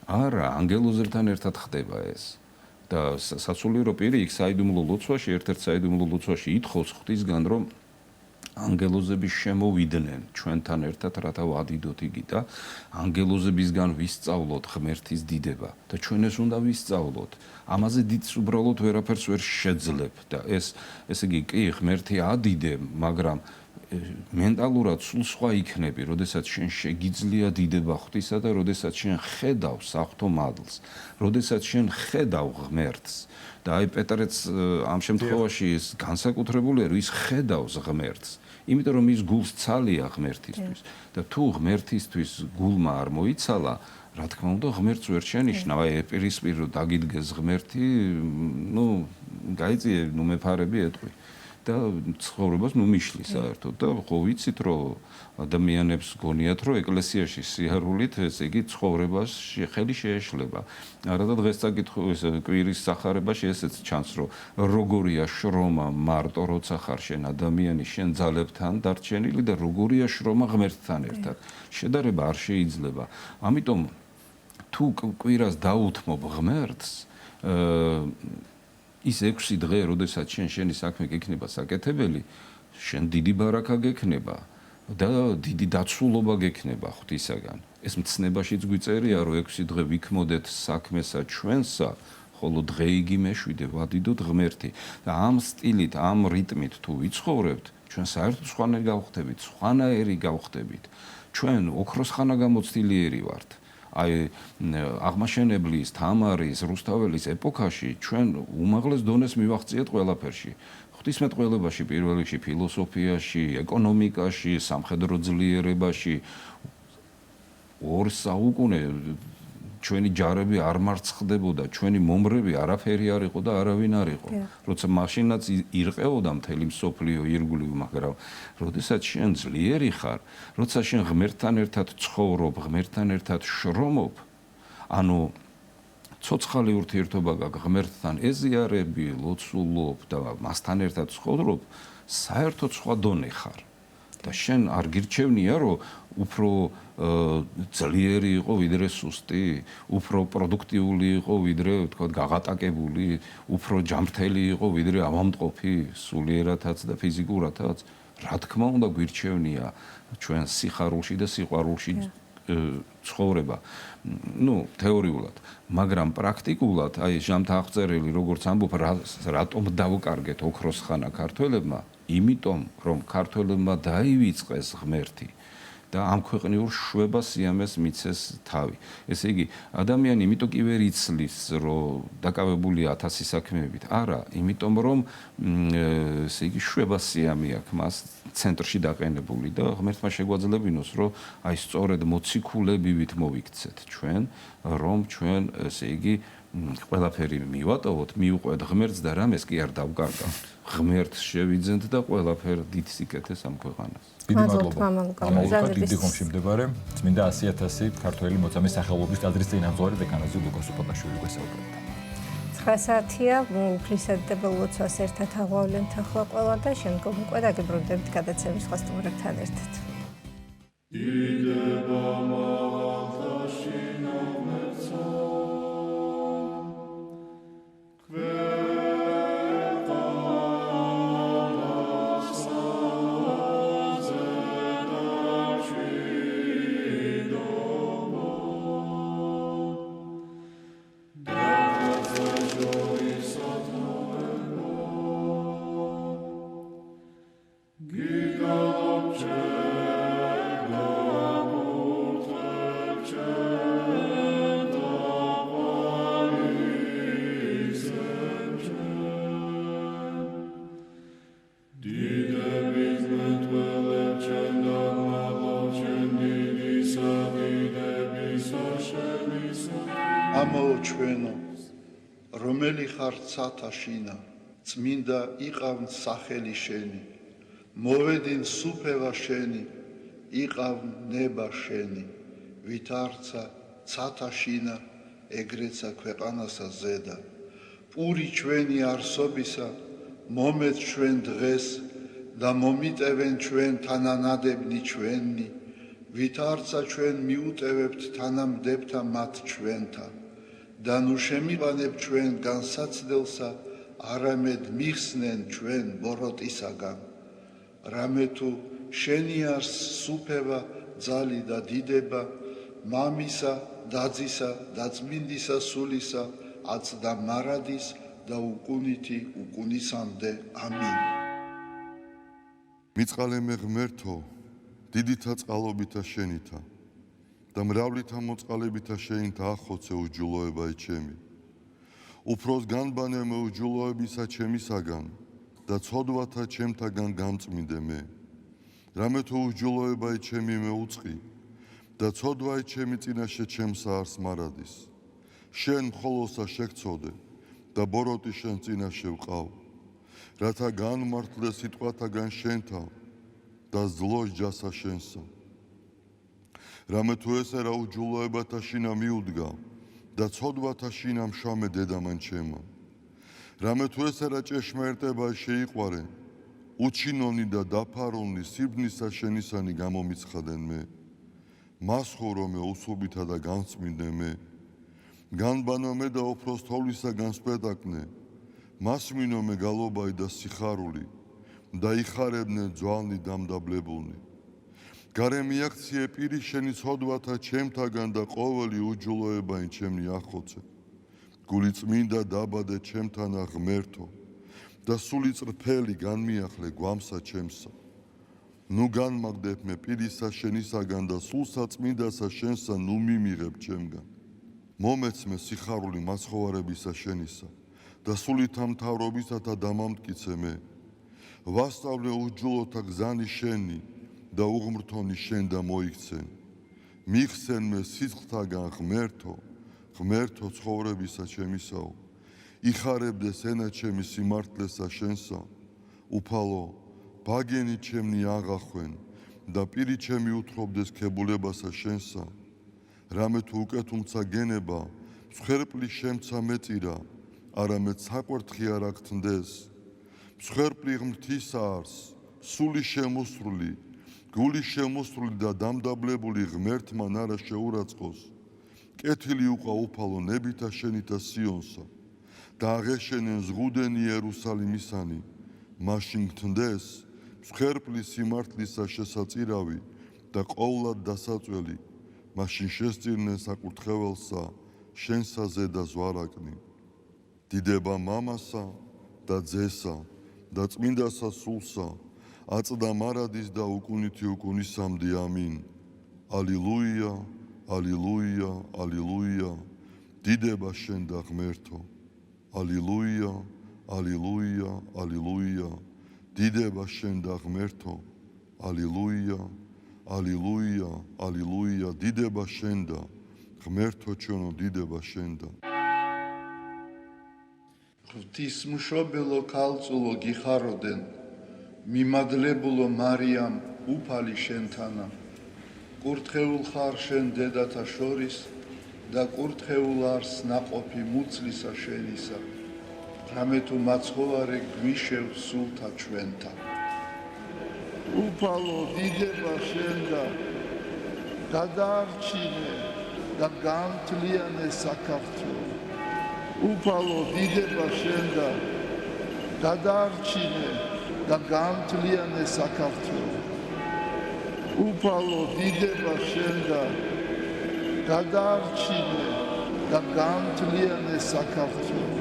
არა, ანგელოზებთან ერთად ხდება ეს. და სასულიერო პირი იქ საიდუმლო ლოცვაში, ერთ-ერთ საიდუმლო ლოცვაში ითხოვს ღვთისგან, რომ ანგელოზები შემოვიდნენ ჩვენთან ერთად, რათა ვადიდოთ იგი და ანგელოზებისგან ვისწავლოთ ღმერთის დიდება და ჩვენ ეს უნდა ვისწავლოთ. ამაზე დიდს უბრალოდ ვერაფერს ვერ შეძლებ და ესე იგი კი ღმერთი ადიდე, მაგრამ მენტალურად სულ სხვა იქნები, როდესაც შენ შეგიძლია დიდება ღვთისა და როდესაც შენ ხედავ საღვთო მადლს, როდესაც შენ ხედავ ღმერთს. და აი პეტრეც ამ შემთხვევაში ის განსაკუთრებულია, რომ ის ხედავს ღმერთს, იმიტომ რომ ის გულს ცალია ღმერთისთვის და თუ ღმერთისთვის გულმა არ მოიცალა, რა თქმა უნდა ღმერთს ვერ შენიშნავ. აი ეპირისპირო დაგიდგეს ღმერთი, გაიწიე, მეფარები ეტყვი. და ცხოვრებას მიშლის საერთოდ და ხო ვიცით რომ ადამიანებს გონიათ რომ ეკლესიაში სიარულით ესე იგი ცხოვრებას ხელი შეეშლება. არა და დღეს წაკითხვის კვირის სახარებაში ესეც ჩანს რომ როგორია შრომა მარტო როცა ხარ შენ ადამიანი შენ ძალებთან დარჩენილი და როგორია შრომა ღმერთთან ერთად. შედარება არ შეიძლება. ამიტომ თუ კვირას დაუთმობ ღმერთს ის 6 დღე, როდესაც შენი საქმე გექნება საკეთებელი, შენ დიდი ბარაკა გექნება და დიდი დაცულობა გექნება ღვთისაგან. ეს მცნებაშიც გვიწერია, რომ 6 დღე ვიქმოდეთ საქმესა ჩვენსა, ხოლო დღე იგი მეშვიდე ვადიდოთ ღმერთი. და ამ სტილით, ამ რიტმით თუ ვიცხოვრებთ, ჩვენ საერთოდ სხვანაირი გავხდებით. ჩვენ ოქროს ხანა გამოცდილიერი ვართ. აი აღმაშენებლის, თამარის, რუსთაველის ეპოქაში ჩვენ უმაღლეს დონეს მივაღწიეთ ყველაფერში. ღვთისმეტყველებაში, პირველ რიგში ფილოსოფიაში, ეკონომიკაში, სამხედრო ძლიერებაში. 2 საუკუნე ჩვენი ჯარები არ მარცხდებოდა, ჩვენი მომრები არაფერი არ იყო და არავინ არ იყო. როცა მაშინაც ირყეოდა მთელი მსოფლიო ირგვლივ, მაგრამ როდესაც შენ ძლიერი ხარ, როცა შენ ღმერთთან ერთად ცხოვრობ, ღმერთთან ერთად შრომობ, ანუ ცოცხალი ურთიერთობა გაქვს ღმერთთან, ეზიარები, ლოცულობ და მასთან ერთად ცხოვრობ, საერთოდ სხვა დონე ხარ. და შენ არ გირჩევნია, რომ უფრო ძლიერი იყო ვიდრე სუსტი, უფრო პროდუქტიული იყო ვიდრე თქვა გაღატაკებული, უფრო ჯანმრთელი იყო ვიდრე ავადმყოფი, სულიერათაც და ფიზიკურათაც. რა თქმა უნდა გვირჩევნია ჩვენ სიხარულში და სიყვარულში ცხოვრება. თეორიულად, მაგრამ პრაქტიკულად, აი ჟამთაღწერილი როგორც ამბობ, რატომ დავკარგეთ ოქროს ხანა ქართველებმა? იმიტომ, რომ ქართველებმა დაივიწყეს ღმერთი და ამ ქვეყნიურ შვებას სიამეს მიცეს თავი. ესე იგი, ადამიანი იმიტომ კი ვერ იცლის, რომ დაკავებულია 1000 საქმეებით. არა, იმიტომ რომ ესე იგი შვებას სიამე აქვს მას ცენტრში დაყენებული და ღმერთმა შეგვაძლებინოს, რომ აი სწორედ მოციქულებივით მოვიქცეთ ჩვენ, რომ ჩვენ ესე იგი ყველაფერი მივატოვოთ, მიუყვეთ ღმერთს და რამეს კი არ დავკარგავთ. ღმერთს შევიძენთ და ყველაფერი დიდ სიკეთეს ამ ქვეყანას. დიდი მადლობა. ამაუხად დიდი ხომში მდებარე წმინდა 100.000 ქართველი მოწამის სახელობის ტაძრის წინამძღვარი დეკანოზი ლუკას უპოტაშვილი გვესაუბრებდა. 9 საათია, უფლისადდებელ ლოცვას ერთად აღვავლენთ ახლა ყველა და შემდგომ უკვე დაგიბრუნდებით გადაცემის სხვა სტუმრებთან ერთად. დიდება მაღალთაში ნომერცა ჩვენო, რომელი ხარ ცათა შინა, წმინდა იყავ სახელი შენი, მოვედინ სუფევა შენი, იყავ ნება შენი, ვითარცა ცათა შინა, ეგრეცა ქვეყანასა ზედა, პური ჩვენი არსობისა, მომეც ჩვენ დღეს და მომიტევენ ჩვენ თანანადებნი ჩვენი, ვითარცა ჩვენ მიუტევებთ თანამდებთა მათ ჩვენთა. და ნუ შემიყანებ ჩვენ განსაცდელსა, არამედ მიხსნენ ჩვენ ბოროტისაგან. რამე თუ შენი არს სუფევა, ძალი და დიდება, მამისა, დაძისა და წმინდისა სულისა, აცდა მარადის და უკუნითი უკუნისამდე. ამინ. მიწყალე მე ღმერთო, დიდითა წყალობითა შენითა. და მრავლითა მოწყალებითა შეინთა ახოცე უჯულოებაი ჩემი. უფროს განბანე მე უჯულოებისა ჩემისაგან და ცოდვათა ჩემთაგან გამწმინდე მე. რამე თუ უჯულოებაი ჩემი მე უწყი და ცოდვაი ჩემი წინაშე ჩემსა არს მარადის. შენ მხოლოსა შეგწოდე და ბოროტი შენ წინაშე ვყავ. რათა განმართლე სიტყვათაგან შენთა და ზლოს ჯასა შენსა. რამე თუ ესე რა უჯულოებათა შინა მიუდგა და ცოდვათა შინა მშამე დედამან ჩემო. რამე თუ ესე რა ჭეშმარიტება შეიყვარე, უჩინონი და დაფარონი სიბნისა შენისანი გამომიცხადენ მე. მას ხორო მე უსუბითა და განწმინდე მე. განბანო მე და უფროს თოვლისაგან სპეტაკნე. მას მინო მე გალობაი და სიხარული და იხარებნე ძვალნი დამდაბლებულნი. გარე მიაქციე პირი შენი ცოდვათა ჩემთაგან და ყოველი უჯულოებაი ჩემი ახოცე. გული წმინდა დაბადე ჩემთანა ღმერთო და სული წრფელი განმიახლე გვამსა ჩემსა. ნუ განმაგდებ მე პირისა შენისაგან და სულსა წმინდასა შენსა ნუ მიმიღებ ჩემგან. მომეც მე სიხარული მაცხოვარებისა შენისა და სულითა მთავრობისათა დამამტკიცე მე. ვასწავლე უჯულოთა გზანი შენი და უღმრთონი შენ და მოიქცენ. მიხსენ მე სიცხთაგან ღმერთო, ღმერთო ცხოვრებისა ჩემისაო. იხარებდეს ენა ჩემი სიმართლესა შენსა. უფალო, ბაგენი ჩემნი აღახვენ და პირი ჩემი უთხრობდეს ქებულებასა შენსა. რამე თუ უკეთუმცა გენება, მსხვერპლი შემცა მეწირა, არამედ საკვერთხი არ აქ თნდეს. მსხვერპლი ღმრთისა არს, სული შემოსრული გული შემოსრული და დამდაბლებული ღმერთმა არა შეურაცხყოს. კეთილი უყვა უფალო ნებითა შენითა სიონსა და აღეშენენ ზღუდენი იერუსალიმისანი. მაშინ გთნდეს მსხვერპლის სიმართლისა შესაწირავი და ყოვლად დასაწველი. მაშინ შესწირნენ საკურთხეველსა შენსა ზედა ზვარაკნი. დიდება მამასა და ძესა და წმინდასა სულსა აწდა მარადის და უკუნითი უკუნისამდე ამინ. ალილუია, ალილუია, ალილუია. დიდება შენ და ღმერთო. ალილუია, ალილუია, ალილუია. დიდება შენ და ღმერთო. ალილუია, ალილუია, ალილუია. დიდება შენ და ღმერთო ჩვენო, დიდება შენ და. ღვთისმშობელო ქალწულო გიხაროდენ, მიმადლებულო მარიამ უფალი შენთანა. კურთხეულ ხარ შენ დედათა შორის და კურთხეულ არს ნაყოფი მუცლისა შენისა. რამე თუ მაცხოვარე გვიშევ სულთა ჩვენთა. უფალო დიდება შენ და გადაარჩინე და განთლიანე საქართველო. უფალო დიდება შენ და გადაარჩინე და განთლიანე საქართველო. უფალო დიდება შენ და გადაარჩინე და განთლიანე საქართველო.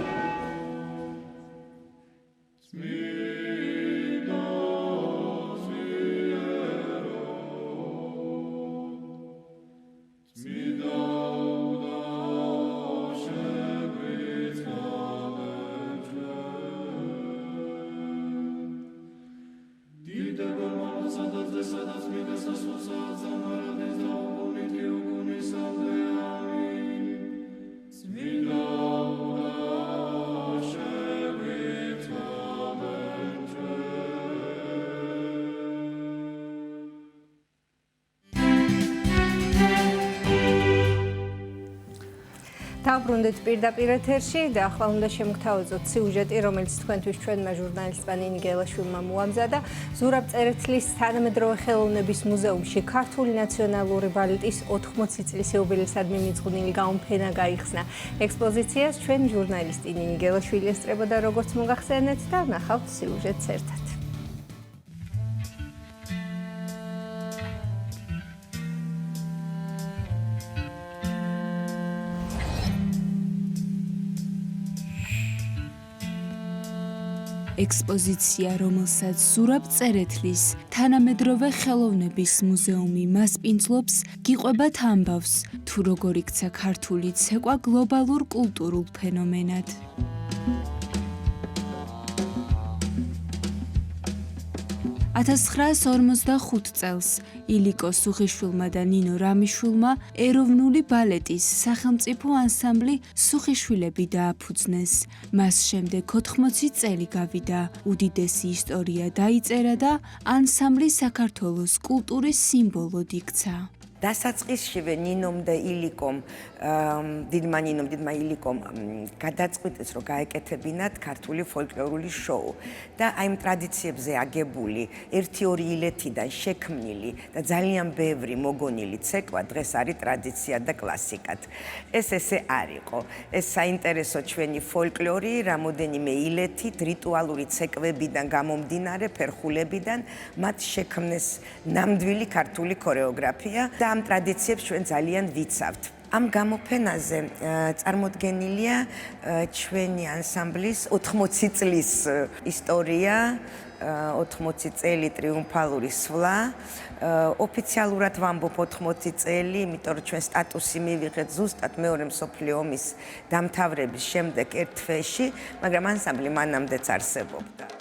დავბრუნდით პირდაპირ ეთერში და ახლა უნდა შემოგთავაზოთ სიუჟეტი, რომელიც თქვენთვის ჩვენმა ჟურნალისტმა ნინი გელაშვილმა მოამზადა. ზურაბ წერეთლის თანამედროვე ხელოვნების მუზეუმში ქართული ნაციონალური ბალეტის 80 წლის იუბილეისადმი მიძღვნილი გამოფენა გაიხსნა. ექსპოზიციას ჩვენ ჟურნალისტი ნინი გელაშვილი ესწრებოდა, როგორც მოგახსენეთ და ნახავთ სიუჟეტს ერთად. ექსპოზიცია, რომელსაც ზურაბ წერეთლის თანამედროვე ხელოვნების მუზეუმი მასპინძლობს, გიყვებათ ამბავს, თუ როგორ იქცა ქართული ცეკვა გლობალურ კულტურულ ფენომენად. 1945 წელს ილიკო სუხიშვილმა და ნინო რამიშვილმა ეროვნული ბალეტის სახელმწიფო ანსამბლი სუხიშვილები დააფუძნეს. მას შემდეგ 80 წელი გავიდა, უდიდესი ისტორია დაიწერა და ანსამბლი საქართველოს კულტურის სიმბოლოდ იქცა. დასაწყისშივე ნინომ და ილიკომ, დიდმა ნინომ, დიდმა ილიკომ გადაწყვიტეს, რომ გაეკეთებინათ ქართული ფოლკლორული შოუ და აი ამ ტრადიციებზე აგებული 1-2 ილეთიდან შექმნილი და ძალიან ბევრი მოგონილი ცეკვა დღეს არის ტრადიცია და კლასიკად. ეს ესე არ იყო. ეს საინტერესო ჩვენი ფოლკლორი, რამოდენიმე ილეთით, რიტუალური ცეკვებიდან გამომდინარე, ფერხულებიდან მათ შექმნეს ნამდვილი ქართული ქორეოგრაფია. ამ ტრადიციებს ჩვენ ძალიან ვიცავთ. ამ გამოფენაზე წარმოდგენილია ჩვენი ანსამბლის 80 წლის ისტორია, 80 წელი ტრიუმფალური სვლა. ოფიციალურად ვამბობ 80 წელი, იმიტომ რომ ჩვენ სტატუსი მივიღეთ ზუსტად მეორე მსოფლიო ომის დამთავრების შემდეგ ერთ თვეში, მაგრამ ანსამბლი მანამდეც არსებობდა.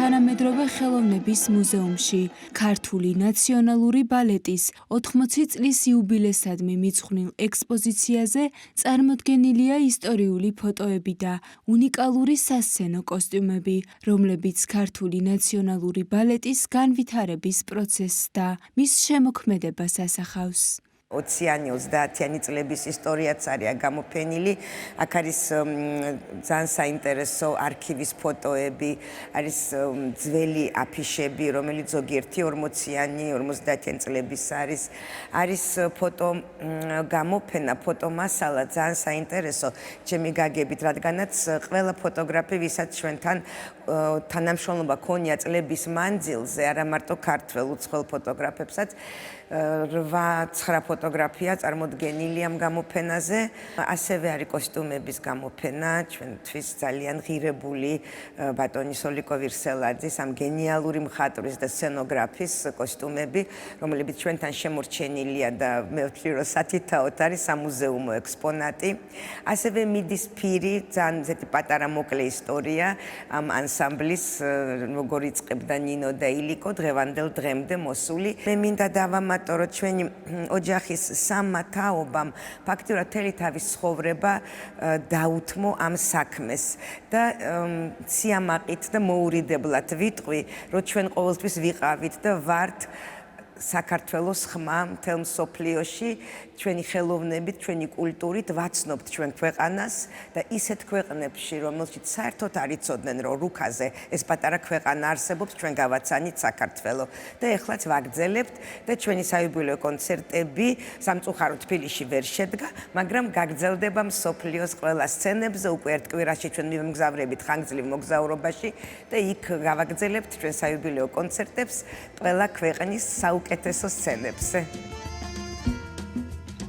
თანამედროვე ხელოვნების მუზეუმში. ქართული ნაციონალური ბალეტის 80 წლის იუბილესადმი მიძღვნილ ექსპოზიციაზე წარმოდგენილია ისტორიული ფოტოები და უნიკალური სასცენო კოსტიუმები, რომლებიც ქართული ნაციონალური ბალეტის განვითარების პროცესს და მის შემოქმედებას ასახავს. 20-იანი 30-იანი წლების ისტორიაც არის გამოფენილი. აქ არის ძალიან საინტერესო არქივის ფოტოები, არის ძველი აფიშები, რომელიც ზოგიერთი 40-იანი, 50-იანი წლების არის. არის ფოტო გამოფენა, ფოტომასალა ძალიან საინტერესო, ჩემი გაგებით, რადგანაც ყველა ფოტოგრაფი, ვისაც ჩვენთან თანამშრომლობა ქონია წლების მანძილზე, არა მარტო ქართველ უცხოელ ფოტოგრაფებსაც, 8-9 ფოტოგრაფია წარმოდგენილი ამ გამოფენაზე. ასევე არის კოსტიუმების გამოფენა, ჩვენთვის ძალიან ღირებული ბატონი სოლიკო ვირსელაძის ამ გენიალური მხატვრის და სცენოგრაფის კოსტიუმები, რომლებიც ჩვენთან შემორჩენილია და მე ვთვლი, რომ სათითაოდ არის სამუზეუმო ექსპონატი. ასევე მიდის ფირი, ძალიან ზეთი პატარა მოკლე ისტორია ამ ანსამბლის, როგორ იწყებდა ნინო და ილიკო დღევანდელ დღემდე მოსული. მე მინდა დავამატო, რომ ჩვენი ოჯახის სამმა თაობამ ფაქტიურად მთელი თავის ცხოვრება დაუთმო ამ საქმეს და სიამაყით და მოურიდებლად ვიტყვი, რომ ჩვენ ყოველთვის ვიყავით და ვართ საქართველოს ხმა მთელ მსოფლიოში, ჩვენი ხელოვნებით, ჩვენი კულტურით ვაცნობთ ჩვენ ქვეყანას და ისეთ ქვეყნებში, რომელშიც საერთოდ არ იცოდნენ, რომ რუქაზე ეს პატარა ქვეყანა არსებობს, ჩვენ გავაცანით საქართველო და ეხლაც ვაგრძელებთ და ჩვენი საიუბილეო კონცერტები სამწუხაროდ თბილისში ვერ შედგა, მაგრამ გაგრძელდება მსოფლიოს ყველა სცენებზე, უკვე ერთ კვირაში ჩვენ მივმგზავრებით ხანგრძლივ მოგზაურობაში და იქ გავაგრძელებთ ჩვენ საიუბილეო კონცერტებს ყველა ქვეყნის საუკეთესო სცენებზე.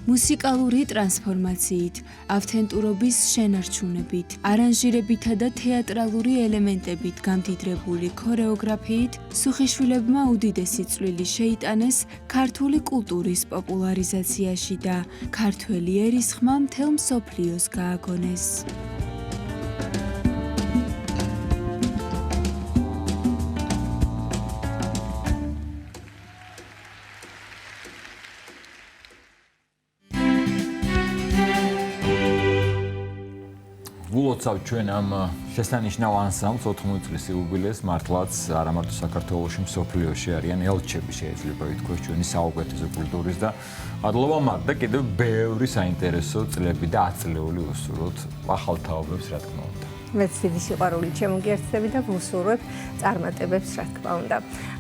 მუსიკალური ტრანსფორმაციით, ავთენტურობის შენარჩუნებით, არანჟირებითა და თეატრალური ელემენტებით გამდიდრებული ქორეოგრაფიით, სუხიშვილებმა უდიდესი წვლილი შეიტანეს ქართული კულტურის პოპულარიზაციაში და ქართველი ერის ხმა მთელ მსოფლიოს გააგონეს. ვლოცავ ჩვენ ამ შესანიშნავ ანსამბლს 80 წლის იუბილეს, მართლაც არა მარტო საქართველოში, მსოფლიოში არიან ელჩები, შეიძლება ითქვას, ჩვენი საუკეთესო კულტურის და მადლობა მათ და კიდევ ბევრი საინტერესო წლები და ათწლეული უსურვოთ ახალ თაობებს, რა თქმა უნდა. მეც დიდი სიყვარული ჩემოგიერთდები და ვუსურვებ წარმატებებს, რა თქმა უნდა.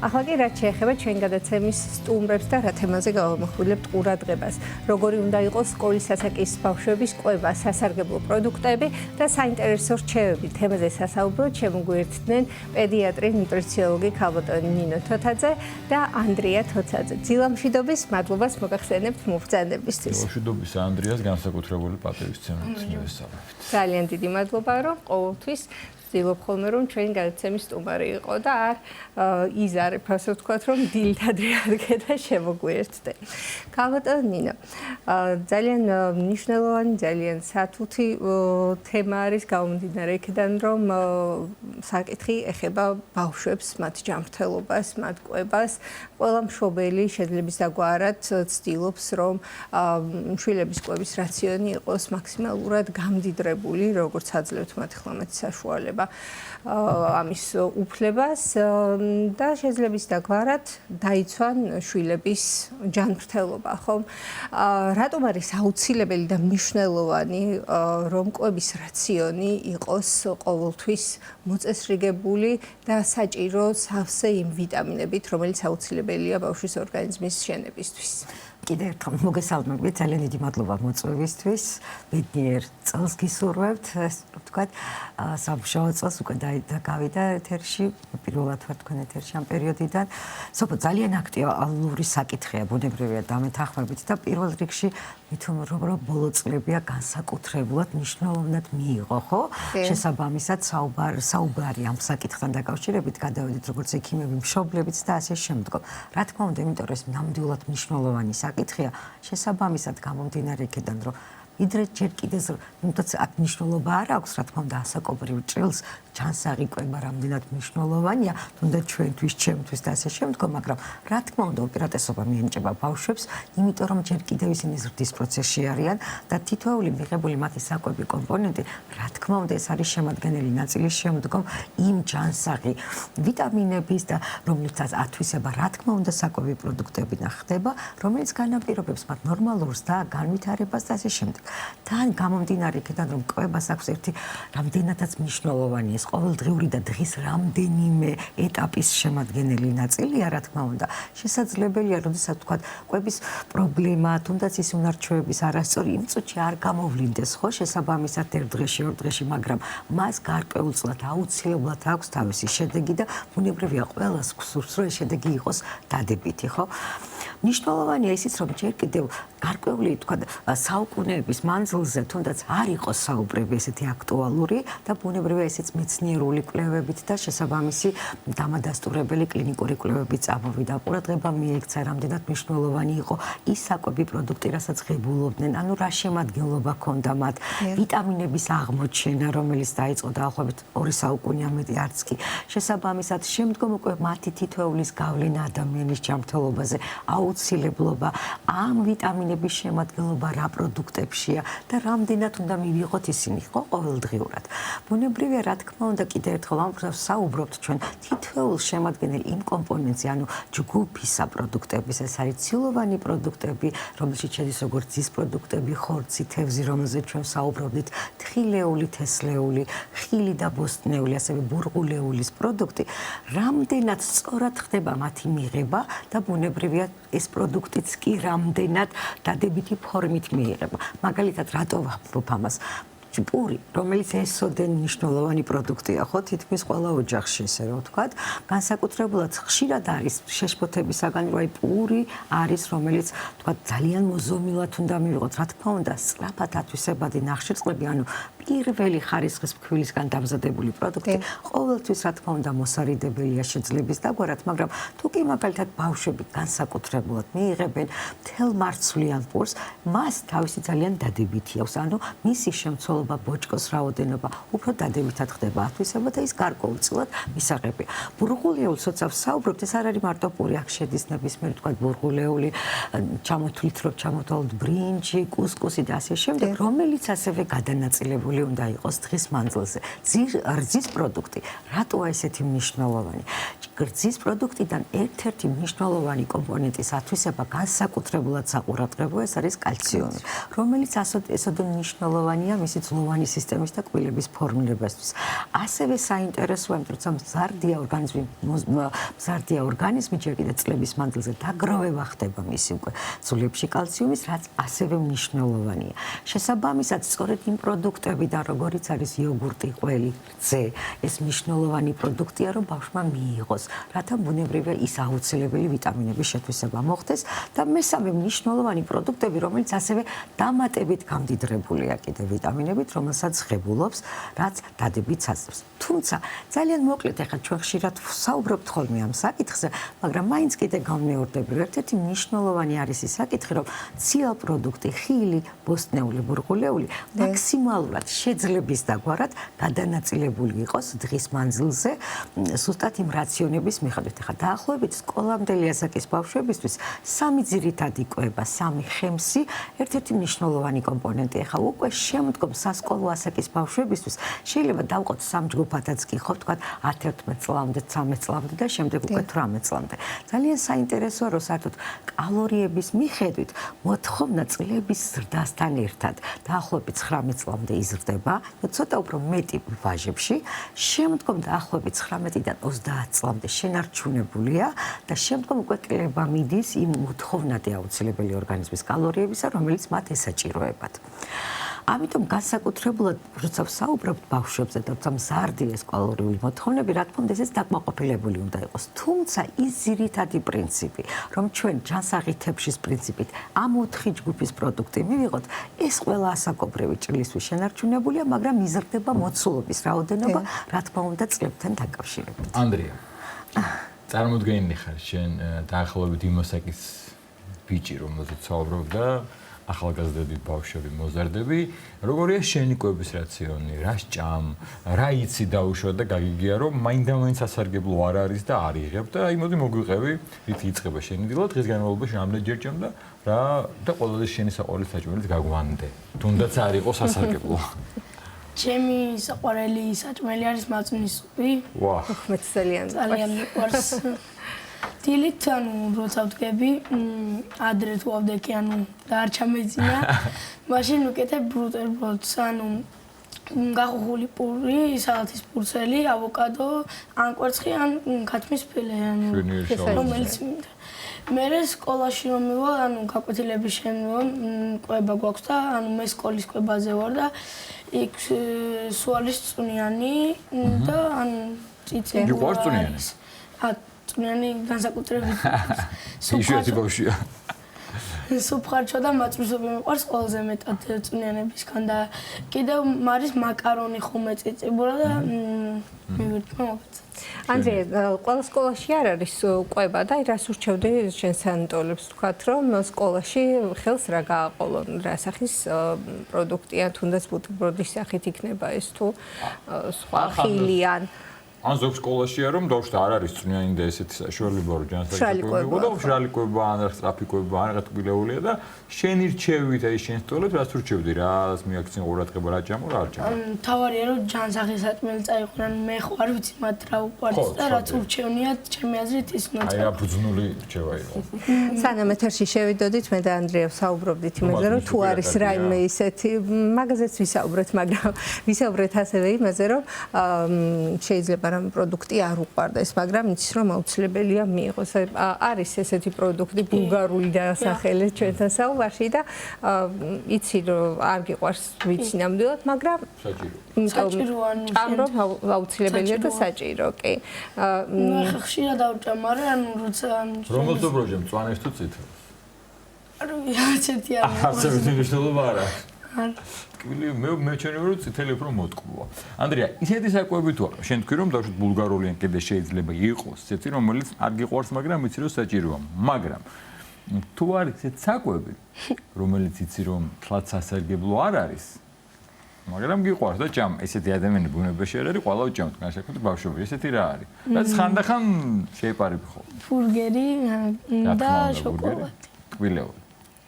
ახლა კი რაც შეეხება ჩვენ გადაცემის სტუმრებს და რა თემაზე გავამახვილებთ ყურადღებას. როგორი უნდა იყოს სკოლის ასაკის ბავშვების კვება, სასარგებლო პროდუქტები და საინტერესო რჩევები. თემაზე სასაუბროდ შემოგვიერთდნენ პედიატრი, ნუტრიციოლოგი ქალბატონი ნინო თოთაძე და ანდრია თოცაძე. ძილამშვიდობის მადლობას მოგახსენებთ მობრძანებისთვის. ძილამშვიდობის ანდრიას განსაკუთრებული პატივისცემით მივესალმებით. ძალიან დიდი მადლობა, რომ ყოველთვის ვცდილობ ხოლმე, რომ ჩვენი გადაცემის სტუმარი იყო და არ იზარებ, ასე ვთქვათ, რომ დილით ადრე ადგე და შემოგვიერთდე. ქალბატონი ნინო, ძალიან მნიშვნელოვანი, ძალიან სათუთი თემა არის გამომდინარე იქიდან, რომ საკითხი ეხება ბავშვებს, მათ ჯანმრთელობას, მათ კვებას. ყველა მშობელი შედლების დაგვარად ცდილობს, რომ შვილების კვების რაციონი იყოს მაქსიმალურად გამდიდრებული, როგორც აძლევთ მათი ხმამეთი საშუალება ამის უფლებას და შედლების დაგვარად დაიცვან შვილების ჯანმრთელობა, ხომ? რატომ არის აუცილებელი და მნიშვნელოვანი, რომ კვების რაციონი იყოს ყოველთვის მოწესრიგებული და საჭირო სავსე იმ ვიტამინებით, რომელიც აუცილებელია ბავშვის ორგანიზმის შენებისთვის? კიდევ ერთხელ მოგესალმებით, ძალიან დიდი მადლობა მოწვევისთვის. ბედნიერ წელს გისურვებთ, ასე ვთქვათ, სამუშაო წელს უკვე გავიდა ეთერში, პირველად ვარ თქვენ ეთერში ამ პერიოდიდან. სოფო ძალიან აქტუალური საკითხია, ბუნებრივია დამეთანხმებით და პირველ რიგში მithom რომ ბოლო წლებია განსაკუთრებულად მნიშვნელოვნად მიიღო, ხო? შესაბამისად საუბარი ამ საკითხთან დაკავშირებით გადავედით როგორც ექიმები, მშობლებიც და ასე შემდგომ. რა თქმა უნდა, იმიტომ რომ ეს ნამდვილად მნიშვნელოვანი საკითხია, შესაბამისად გამომდინარე იქიდან, რომ ვიდრე ჯერ კიდე თუმცა აქ მნიშვნელობა არ აქვს, რა თქმა უნდა, ასაკობრივ ჭრილს ჩანსაღი კვება რამდენად მნიშვნელოვანია, თუნდაც ჩვენთვის, ჩემთვის და ასე შემდგომ, მაგრამ რა თქმა უნდა, უპირატესობა მიენიჭება ბავშვებს, იმიტომ რომ ჯერ კიდევ ისინი ზრდის პროცესში არიან და თითოეული მიღებული მათი საკვები კომპონენტი, რა თქმა უნდა, ეს არის შემადგენელი ნაწილის შემდგომ იმ ჩანსაღი ვიტამინების და რომლითაც ათვისება, რა თქმა უნდა, საკვები პროდუქტებიდან ხდება, რომელიც განაპირობებს მათ ნორმალურს და განვითარებას და ასე შემდეგ. თან გამომდინარე იქიდან, რომ კვებას აქვს ერთი რამდენადაც მნიშვნელოვანი ეს ყოველდღიური და დღის რამდენიმე ეტაპის შემადგენელი ნაწილია, რა თქმა უნდა. შესაძლებელია, როდესაც თქვა კვების პრობლემა, თუნდაც ის უნარჩვევების არასწორი იმ წუთში არ გამოვლინდეს, ხო, შესაბამისად ერთ დღეში, ორ დღეში, მაგრამ მას გარკვეულწილად აუცილებლად აქვს თავისი შედეგი და ბუნებრივია ყველას გსურს, რომ ეს შედეგი იყოს დადებითი, ხო? მნიშვნელოვანია ისიც, რომ ჯერ კიდევ გარკვეული, თქვა, საუკუნეების მანძილზე თუნდაც არ იყოს საუბრები ესეთი აქტუალური და ბუნებრივია ესეც მეცნიერული კვლევებით და შესაბამისი დამადასტურებელი კლინიკური კვლევებით წამოვიდა. ყურადღება მიექცა, რამდენად მნიშვნელოვანი იყო ის საკვები პროდუქტი, რასაც ღებულობდნენ, ანუ რა შემადგენლობა ჰქონდა მათ, ვიტამინების აღმოჩენა, რომელიც დაიწყო დაახლოებით 2 საუკუნეა მეტი არც კი. შესაბამისად, შემდგომ უკვე მათი თითოეულის გავლენა ადამიანის ჯანმრთელობაზე, აუცილებლობა ამ ვიტამინების შემადგენლობა რა პროდუქტებშია და რამდენად უნდა მივიღოთ ისინი, ხო, ყოველდღიურად. ბუნებრივია, რა თქმა უნდა, კიდევ ერთხელ ამ პროცესს საუბრობთ ჩვენ თითოეულ შემადგენელ იმ კომპონენტზე, ანუ ჯგუფისა პროდუქტების, ეს არის ცილოვანი პროდუქტები, რომელშიც შედის როგორც ძის პროდუქტები, ხორცი, თევზი, რომელზეც ჩვენ საუბრობდით, თხილეული, თესლეული, ხილი და ბოსტნეული, ასევე ბურღულეულის პროდუქტი, რამდენად სწორად ხდება მათი მიღება და ბუნებრივია ეს პროდუქტიც კი რამდენად დადებითი ფორმით მიიღება. მაგალითად, რატო ვამბობ ამას? პური, რომელიც ესოდენ მნიშვნელოვანი პროდუქტია, ხო, თითქმის ყველა ოჯახში, ესე რომ ვთქვათ, განსაკუთრებულად ხშირად არის შეშფოთებისაგან, რომ აი პური არის, რომელიც, ვთქვათ, ძალიან მოზომილად უნდა მივიღოთ. რა თქმა უნდა, სწრაფად ათვისებადი ნახშირწყლები, ანუ პირველი ხარისხის ფქვილისგან დამზადებული პროდუქტი, ყოველთვის, რა თქმა უნდა, მოსარიდებელია შეძლების დაგვარად, მაგრამ თუ კი მაგალითად ბავშვები განსაკუთრებულად მიიღებენ მთელ მარცვლიან პურს, მას თავისი ძალიან დადებითი აქვს, ანუ მისი შემცველობა ბოჭკოს რაოდენობა უფრო დადებითად ხდება ათვისება და ის გარკვეულწილად მისაღებია. ბურღულეულს როცა ვსაუბრობთ, ეს არ არის მარტო პური, აქ შედის ნებისმიერი, თქვა, ბურღულეული, ჩამოთვლით, რომ ჩამოთვალოთ ბრინჯი, კუსკუსი და ასე შემდეგ, რომელიც ასევე გადანაწილებული უნდა იყოს დღის მანძილზე. რძის პროდუქტი, რატოა ესეთი მნიშვნელოვანი? რძის პროდუქტიდან ერთ-ერთი მნიშვნელოვანი კომპონენტის ათვისება განსაკუთრებულად საყურადღებოა, ეს არის კალციუმი, რომელიც ესოდენ მნიშვნელოვანია მისი ძვლოვანი სისტემის და კბილების ფორმირებასთვის. ასევე საინტერესოა, თუმცა მზარდია ორგანიზმი, ჯერ კიდევ წლების მანძილზე დაგროვება ხდება მისი უკვე ძვლებში კალციუმის, რაც ასევე მნიშვნელოვანია. შესაბამისად, სწორედ იმ პროდუქტებიდან, როგორიც არის იოგურტი, ყველი, რძე, ეს მნიშვნელოვანი პროდუქტია, რომ ბავშვმა მიიღოს, რათა ბუნებრივია ის აუცილებელი ვიტამინების შეთვისება მოხდეს და მესამე მნიშვნელოვანი პროდუქტები, რომელიც ასევე დამატებით გამდიდრებულია კიდევ ვიტამინებით, რომელსაც ღებულობს, რაც დადებითს აძლევს. თუმცა ძალიან მოკლედ ახლა ჩვენ ხშირად საუბრობთ ხოლმე ამ საკითხზე, მაგრამ მაინც კიდე გამეორდები, ერთ-ერთი მნიშვნელოვანი არის ის საკითხი, რომ ციალ პროდუქტი, ხილი, ბოსტნეული, ბურღულეული მაქსიმალურად შეძლების დაგვარად გადანაწილებული იყოს დღის მანძილზე, ზუსტად იმ რაციონების მიხედვით. ახლა დაახლოებით სკოლამდელი ასაკის ბავშვებისთვის 3 ძირითადი კვება, 3 ხემსი, ერთ-ერთი მნიშვნელოვანი კომპონენტი. ახლა უკვე შემდგომ სასკოლო ასაკის ბავშვებისთვის შეიძლება დავყოთ 3 ჯგუფადაც კი, ხო, თქვა 11 წლამდე, 13 წლამდე და შემდეგ უკვე 18 წლამდე. ძალიან საინტერესოა, რომ საერთოდ კალორიების მიხედვით მოთხოვნა წლების ზრდასთან ერთად დაახლოებით 19 წლამდე იზრდება, ცოტა უფრო მეტი ვაჟებში, შემდგომ დაახლოებით 19-დან 30 წლამდე შენარჩუნებულია და შემდგომ უკვე კლება მიდის იმ მოთხოვნადი აუცილებელი ორგანიზმის კალორიებისა, რომელიც მათ ესაჭიროებათ. ამიტომ განსაკუთრებულად როცა ვსაუბრობთ ბავშვებზე და როცა მზარდი ეს კალორიული მოთხოვნები, რა თქმა უნდა, ეს დაკმაყოფილებული უნდა იყოს. თუმცა ის ძირითადი პრინციპი, რომ ჩვენ ჯანსაღი თებშის პრინციპით ამ 4 ჯგუფის პროდუქტი მივიღოთ, ეს ყველა ასაკობრივი ჭრილისთვის შენარჩუნებულია, მაგრამ იზრდება მოცულობის რაოდენობა, რა თქმა უნდა, წლებთან დაკავშირებით. ანდრია, წარმოდგენილი ხარ შენ დაახლოებით იმ მოსაკის ბიჭი, რომელზეც საუბრობ და ახალგაზრდები, ბავშვები, მოზარდები, როგორია შენი კვების რაციონი, რა სჭამ, რა იცი დაუშვათ და გაგიგია რომ მაინდა-მაინც სასარგებლო არ არის და არ იღებ და აი მოდი მოგვიყევი, რით იწყება შენი დილა, დღის განმავლობაში რამდენჯერ ჭამ და რა და ყველაზე შენი საყვარელი საჭმელიც გაგვანდე. თუნდაც არ იყოს სასარგებლო. ჩემი საყვარელი საჭმელი არის მაწვნის სუპი. ვა, 15 წელიანი. ძალიან მიყვარს. დილით როცა ვდგები, ადრე თუ ავდექი, და არ ჩამეძინა, მაშინ ვკეთებ ბუტერბროდს, გახუხული პური, სალათის პურცელი, ავოკადო, ან კვერცხი, ან ქათმის ფილე, რომელიც მინდა. მერე სკოლაში რომ მივა, გაკვეთილების შემდგომ კვება გვაქვს და მე სკოლის კვებაზე ვარ და იქ სუალის წვნიანი და წიწი მიყვარს წვნიანი? წვნიანი განსაკუთრებით იშვიათი ბავშვია. სუფხარჩო და მაწვისობი მიყვარს ყველაზე მეტად წვნიანებისგან და კიდევ არის მაკარონი ხომ ეწიწებულა და მივირთმა მოგეცეთ. ანდრია, ყველა სკოლაში არ არის კვება და რას ურჩევდი შენ სანტოლებს თქვათ რომ სკოლაში ხელს რა გააყოლონ, რა სახის პროდუქტია, თუნდაც ბუტერბროდის სახით იქნება ეს თუ სხვა ხილიან. ან ზოგ სკოლაშია რომ დავშთა არ არის წვნიანი და ესეთი საშუალება რომ ჯანსაღი კვება და მშრალი კვება ან სწრაფი კვება ან რაღაც კბილეულია და შენი რჩევით აი შენ სტოლებს რას ურჩევდი რას მიაქცენ ყურადღება რა ჭამო რა არ ჭამო თავარია რომ ჯანსაღი საჭმელი წაიყვნენ მე ხო არ ვიცი მათ რა უყვარს და რაც ურჩევნიათ ჩემი აზრით ის უნდა აი აბუძნული რჩევა იყო სანამ ეთერში შევიდოდით მე და ანდრია ვსაუბრობდით იმაზე რომ თუ არის რაიმე ისეთი მაგაზეც ვისაუბრეთ მაგრამ ვისაუბრეთ ასევე იმაზე რომ შეიძლება რამ პროდუქტი არ უყვარდეს, მაგრამ იცის რომ აუცილებელია მიიღოს. არის ესეთი პროდუქტი ბულგარული დასახელე ჩვენთან საუბარში და იცი რომ არ გიყვარს ვიცი ნამდვილად, მაგრამ საჭიროა ჭამრო აუცილებელია და საჭირო, კი. მე ხშირად დავჭამ, მაგრამ როცა რომელ ზობროჟე მწვანეს თუ წითელს? არც ერთი არ არც ერთი მნიშვნელობა არ აქვს. მე ჩვენი რომ წითელი უფრო მოტკბოა. ანდრია, ისეთი საკვები თუ არა, შენ თქვი რომ დავშოთ ბულგარული ან კიდე შეიძლება იყოს, ესეთი რომელიც არ გიყვარს, მაგრამ იცი რომ საჭიროა. მაგრამ თუ არის ესეთი საკვები, რომელიც იცი რომ თლაც სასარგებლო არ არის, მაგრამ გიყვარს და ჭამ, ესეთი ადამიანი ბუნებაში არ არის, ყველა უჭამთ, განსაკუთრებით ბავშვები, ესეთი რა არის? რაც ხანდახან შეეპარები ხოლმე. ბურგერი და შოკოლადი.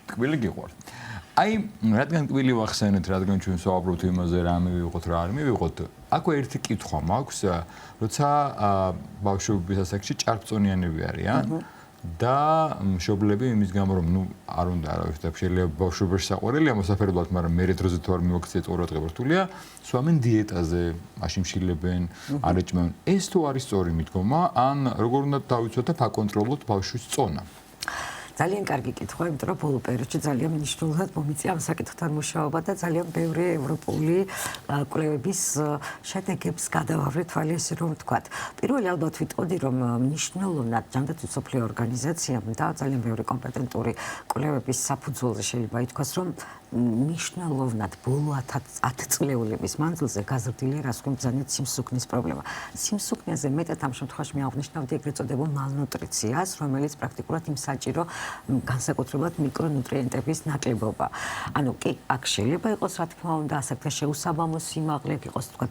ტკბილი გიყვარს. აი, რადგან ტკბილი ვახსენეთ, რადგან ჩვენ ვსაუბრობთ იმაზე, რა მივიღოთ, რა არ მივიღოთ, აქვე ერთი კითხვა მაქვს, როცა ბავშვების ასაკში ჭარბწონიანები არიან და მშობლები იმის გამო, რომ არ უნდა არავითარ შეიძლება ბავშვებში საყვარელია მოსაფერებლად, მაგრამ მერე დროზე თუ არ მივაქციეთ ყურადღება რთულია, სვამენ დიეტაზე, მაშინ შილებენ, არ ეჭმევენ. ეს თუ არის სწორი მიდგომა, ან როგორ უნდა დავიცვათ და ვაკონტროლოთ ბავშვის წონა? ძალიან კარგი კითხვა, იმიტომ რომ ბოლო პერიოდში ძალიან მნიშვნელოვნად მომიწია ამ საკითხთან მუშაობა და ძალიან ბევრი ევროპული კვლევების შედეგებს გადავავლე თვალი ესე რომ ვთქვათ. პირველი ალბათ ვიტყოდი რომ მნიშვნელოვნად ჯანდაცვის მსოფლიო ორგანიზაციამ და ძალიან ბევრი კომპეტენტური კვლევების საფუძველზე შეიძლება ითქვას რომ მნიშვნელოვნად ბოლო 10 წლეულების მანძილზე გაზრდილია რასკომბრძანეთ სიმსუქნის პრობლემა. სიმსუქნეზე მეტად ამ შემთხვევაში მე აღნიშნავდი ეგრეთ წოდებულ მალნუტრიციას, რომელიც პრაქტიკულად იმ საჭირო განსაკუთრებულად მიკრონუტრიენტების ნაკლებობა. ანუ კი, აქ შეიძლება იყოს რა თქმა უნდა ასაკთან შეუსაბამო სიმაღლე, იყოს თქვა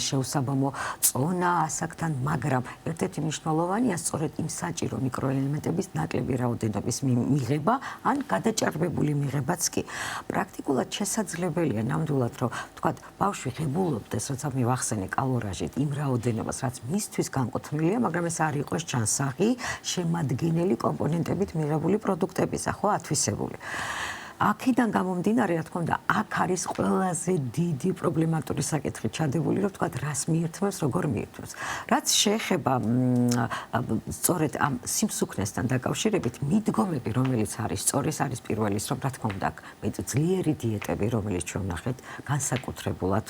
შეუსაბამო წონა ასაკთან, მაგრამ ერთ-ერთი მნიშვნელოვანია სწორედ იმ საჭირო მიკროელემენტების ნაკლები რაოდენობის მიღება, ან გადაჭარბებული მიღებაც კი. პრაქტიკულად შესაძლებელია ნამდვილად რომ თქვა ბავშვი ღებულობდეს, როცა მე ვახსენე კალორაჟით იმ რაოდენობას, რაც მისთვის განკუთვნილია, მაგრამ ეს არ იყოს ჯანსაღი შემადგენელი კომპონენტებით მიღებული პროდუქტებისა, ხო, ათვისებული. აქედან გამომდინარე, რა თქმა უნდა, აქ არის ყველაზე დიდი პრობლემატური საკითხი ჩადებული, რომ თქვა რას მიირთმევს, როგორ მიირთმევს. რაც შეეხება სწორედ ამ სიმსუქნესთან დაკავშირებით მიდგომები, რომელიც არის სწორი, ეს არის პირველი, რომ რა თქმა უნდა, ძლიერი დიეტები, რომელიც ჩვენ ვნახეთ, განსაკუთრებულად,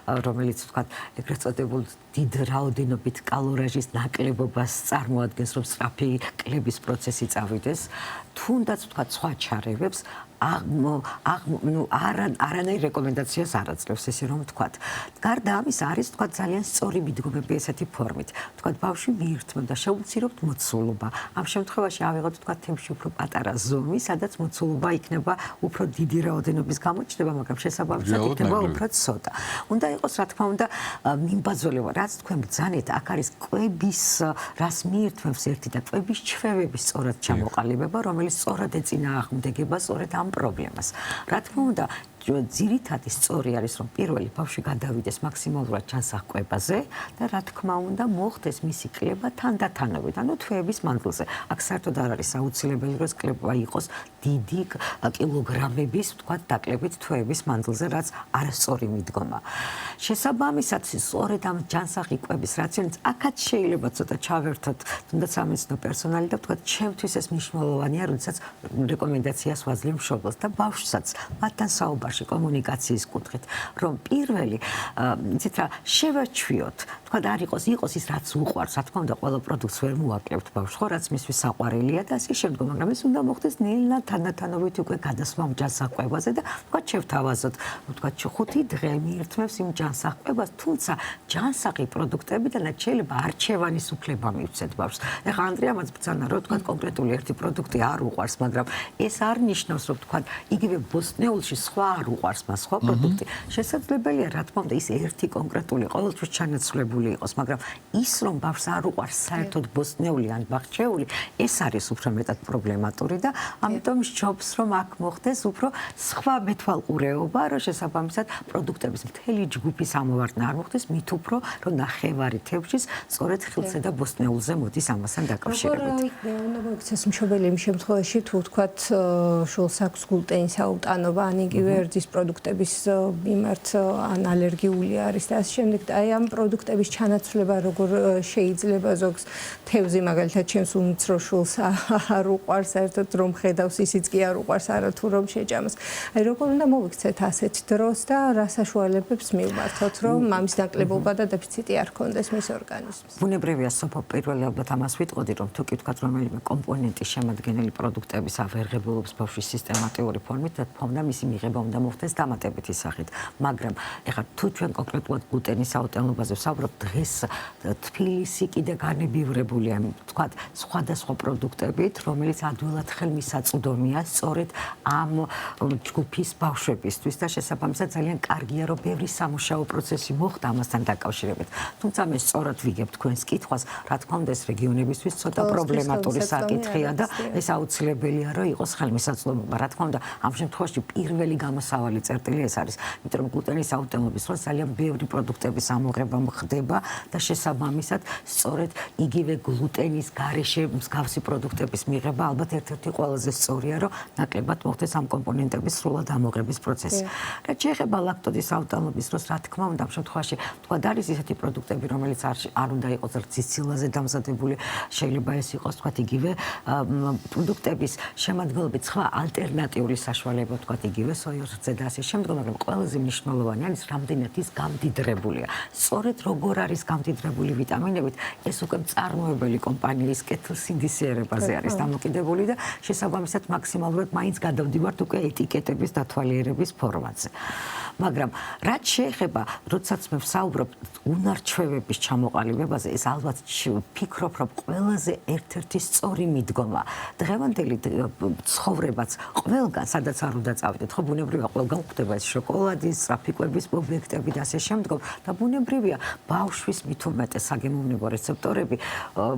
რომელიც თქვა ეგრეთ წოდებულ დიდ რაოდენობით კალორაჟის ნაკლებობას წარმოადგენს, რომ სწრაფი კლების პროცესი წავიდეს, თუნდაც თქვა სხვა ჩარევებს არანაირ რეკომენდაციას არ აძლევს, ესე რომ ვთქვათ. გარდა ამისა არის თქვა ძალიან სწორი მიდგომები ესეთი ფორმით. თქვა ბავშვი მიირთმევდა, შეუცირებთ მოცულობა. ამ შემთხვევაში ავიღოთ თქვა თემში უფრო პატარა ზომი, სადაც მოცულობა იქნება უფრო დიდი რაოდენობის გამოჩნდება, მაგრამ შესაბამისად იქნება უფრო ცოტა. უნდა იყოს რა თქმა უნდა მიმბაძოლება, რაც თქვენ ბრძანეთ, აქ არის კვების, რას მიირთმევს ერთი და კვების ჩვევების სწორად ჩამოყალიბება, რომელიც სწორად ეწინააღმდეგება სწორედ ამ პრობლემას. რა თქმა უნდა ძირითადი სწორი არის რომ პირველი ბავშვი გადავიდეს მაქსიმალურად ჩანსახ კვებაზე და რა თქმა უნდა მოხდეს მისი კლება თანდათანობით, ანუ თვეების მანძილზე. აქ საერთოდ არ არის აუცილებელი რომ კლება იყოს დიდი კილოგრამების, ვთქვათ, დაკლებით თვეების მანძილზე, რაც არასწორი მიდგომა. შესაბამისად, სწორედ ამ ჯანსაღი კვების რაციონიც აქაც შეიძლება ცოტა ჩავერთოთ, თუნდაც სამეცნიერო პერსონალი და ვთქვათ, ჩემთვის ეს მნიშვნელოვანია, როდესაც რეკომენდაციას ვაძლევ მშობელს და ბავშვსაც მათთან საუბარში კომუნიკაციის კუთხით, რომ პირველი, იცით რა, შევაჩვიოთ, თქვათ, არ იყოს ის რაც უყვარს, რა თქმა უნდა, ყველა პროდუქტს ვერ მოვაკლებთ ბავშვს, ხო, რაც მისთვის საყვარელია და ასე შემდგომ, მაგრამ ეს უნდა მოხდეს ნელ-ნელა თანდათანობით უკვე გადასვლა ჯანსაღ კვებაზე და თქვათ, შევთავაზოთ, თქვათ, 5 დღე მიირთმევს იმ ჯანსაღ კვებას, თუმცა ჯანსაღი პროდუქტებიდანაც შეიძლება არჩევანის უფლება მივცეთ ბავშვს. ეხლა ანდრიამაც ბრძანა, რომ თქვათ, კონკრეტული ერთი პროდუქტი არ უყვარს, მაგრამ ეს არ ნიშნავს, რომ თქვათ, იგივე ბოსტნეულში სხვა არ უყვარს მას სხვა პროდუქტი. შესაძლებელია, რა თქმა უნდა, ის ერთი კონკრეტული ყოველთვის ჩანაცვლებული იყოს, მაგრამ ის რომ ბავშვს არ უყვარს საერთოდ ბოსტნეული ან ბაღჩეული, ეს არის უფრო მეტად პრობლემატური და ამიტომ სჯობს რომ აქ მოხდეს უფრო სხვა მეთვალყურეობა, რომ შესაბამისად პროდუქტების მთელი ჯგუფის ამოვარდნა არ მოხდეს, მით უფრო რომ ნახევარი თევზის სწორედ ხილზე და ბოსტნეულზე მოდის ამასთან დაკავშირებით. უნდა მოიქცეს მშობელი იმ შემთხვევაში თუ ვთქვათ შულს აქვს გლუტენის აუტანობა, ან იგივე ერთის პროდუქტების მიმართ ან ალერგიული არის და ასე შემდეგ. აი ამ პროდუქტების ჩანაცვლება როგორ შეიძლება ზოგს თევზი მაგალითად ჩემს უმცროს შულს არ უყვარს, საერთოდ რომ ხედავს ისიც კი არ უყვარს, არა თუ რომ შეჭამს. აი როგორ უნდა მოვიქცეთ ასეთ დროს და რა საშუალებებს მივმართოთ, რომ მამის ნაკლებობა და დეფიციტი არ ქონდეს მის ორგანიზმს. ბუნებრივია სოფო პირველი ალბათ ამას ვიტყოდი, რომ თუ კი თქვა რომელიმე კომპონენტის შემადგენელი პროდუქტების ავერღებულობს ბავშვის სისტემატიური ფორმით და თქმა უნდა მისი მიღება უნდა მოხდეს დამატებითი სახით. მაგრამ ეხლა თუ ჩვენ კონკრეტულად გლუტენის აუტანობაზე ვსაუბრობთ, დღეს თბილისი კიდე განებივრებულია, თქვა, სხვადასხვა პროდუქტებით, რომელიც ადვილად ხელმისაწვდომია სწორედ ამ ჯგუფის ბავშვებისთვის და შესაბამისად ძალიან კარგია, რომ ბევრი სამუშაო პროცესი მოხდა ამასთან დაკავშირებით. თუმცა მე სწორად ვიგებ თქვენს კითხვას, რა თქმა უნდა, ეს რეგიონებისთვის ცოტა პრობლემატური საკითხია და ეს აუცილებელია, რომ იყოს ხელმისაწვდომობა. რა თქმა უნდა, ამ შემთხვევაში პირველი გამოსავალი წერტილი ეს არის, იმიტომ რომ გლუტენის აუტანობის დროს ძალიან ბევრი პროდუქტების ამოღება ხდება და შესაბამისად სწორედ იგივე გლუტენის გარეშე მსგავსი პროდუქტების მიღება ალბათ ერთ-ერთი ყველაზე სწორია, რომ ნაკლებად მოხდეს ამ კომპონენტების სრულად ამოღების პროცესი. რაც შეეხება ლაქტოზის აუტანობის დროს, რა თქმა უნდა, ამ შემთხვევაში თქვა არის ისეთი პროდუქტები, რომელიც არ უნდა იყოს რძისილაზე დამზადებული, შეიძლება ეს იყოს თქვა იგივე პროდუქტების შემადგენლობით სხვა ალტერნატიული საშუალება, თქვა იგივე სოიოზე და ასე შემდგომ, მაგრამ ყველაზე მნიშვნელოვანი არის რამდენად ის გამდიდრებულია. სწორედ როგორ არის გამდიდრებული ვიტამინებით, ეს უკვე მწარმოებელი კომპანიის კეთილსინდისიერებაზე არის დამოკიდებული და შესაბამისად მაქსიმალურად მაინც გადავდივართ უკვე ეტიკეტების დათვალიერების ფორმატზე. მაგრამ რაც შეეხება, როდესაც მე ვსაუბრობ უნარჩვევების ჩამოყალიბებაზე, ეს ალბათ ვფიქრობ, რომ ყველაზე ერთ-ერთი სწორი მიდგომა. დღევანდელი ცხოვრებაც ყველგან, სადაც არ უნდა წავიდეთ, ხო ბუნებრივია, ყველგან გვხდება ეს შოკოლადის, ტრაფიკების ობიექტები და ასე შემდგომ და ბუნებრივია, ბავშვის მით უმეტეს საგემოვნებო რეცეპტორები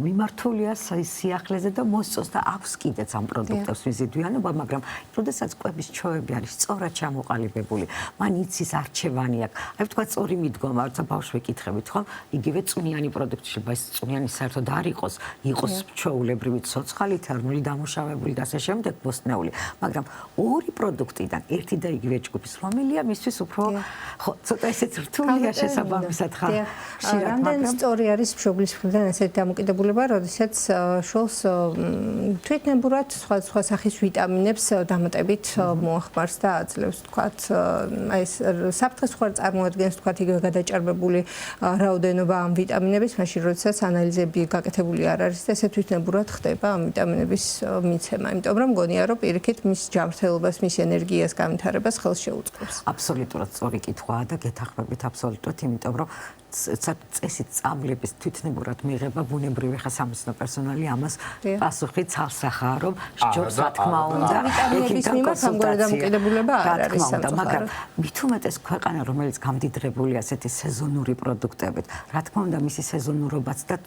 მიმართულია სიახლეზე და მოსწონს და აქვს კიდეც ამ პროდუქტებს მიზიდვიანობა, მაგრამ როდესაც კვების ჩვევები არის სწორად ჩამოყალიბებული, მან იცის არჩევანი აქვს. აი ვთქვათ, სწორი მიდგომა, როცა ბავშვი ეკითხებით, ხო? იგივე წვნიანი პროდუქტი შეიძლება ის წვნიანი საერთოდ არ იყოს, იყოს ჩვეულებრივი ცოცხალი, თერმული დამუშავებული და ასე შემდეგ ბოსტნეული, მაგრამ ორი პროდუქტიდან ერთი და იგივე ჯგუფის, რომელია მისთვის უფრო ხო, ცოტა ესეც რთულია შესაბამისად ხარ. რამდენი სწორი არის მშობლის მხრიდან ესეთი დამოკიდებულება, როდესაც შვილს თვითნებურად სხვა სახის ვიტამინებს დამატებით მოახმარს და აძლევს, თქვათ, აი ეს საფრთხეს ხარ წარმოადგენს, თქვათ, იგივე გადაჭარბებული რაოდენობა ამ ვიტამინების, მაშინ როდესაც ანალიზები გაკეთებული არ არის და ესე თვითნებურად ხდება ამ ვიტამინების მიცემა, იმიტომ რომ მგონია, რომ პირიქით მის ჯანმრთელობას, მის ენერგიას, განვითარებას ხელს შეუწყობს. აბსოლუტურად სწორი კითხვაა და გეთანხმებით აბსოლუტურად, იმიტომ რომ წესით სწავლების თვითნებურად მიღება ბუნებრივი ხა სამეცნიერო პერსონალი ამას პასუხი ცალს ახაა, რომ სჯობს რა თქმა უნდა ვიტამინების მიმართ ამგვარი დამოკიდებულება არ არის სამწუხაროდ. მაგრამ მით უმეტეს ქვეყანა, რომელიც გამდიდრებულია ასეთი სეზონური პროდუქტებით, რა თქმა უნდა მისი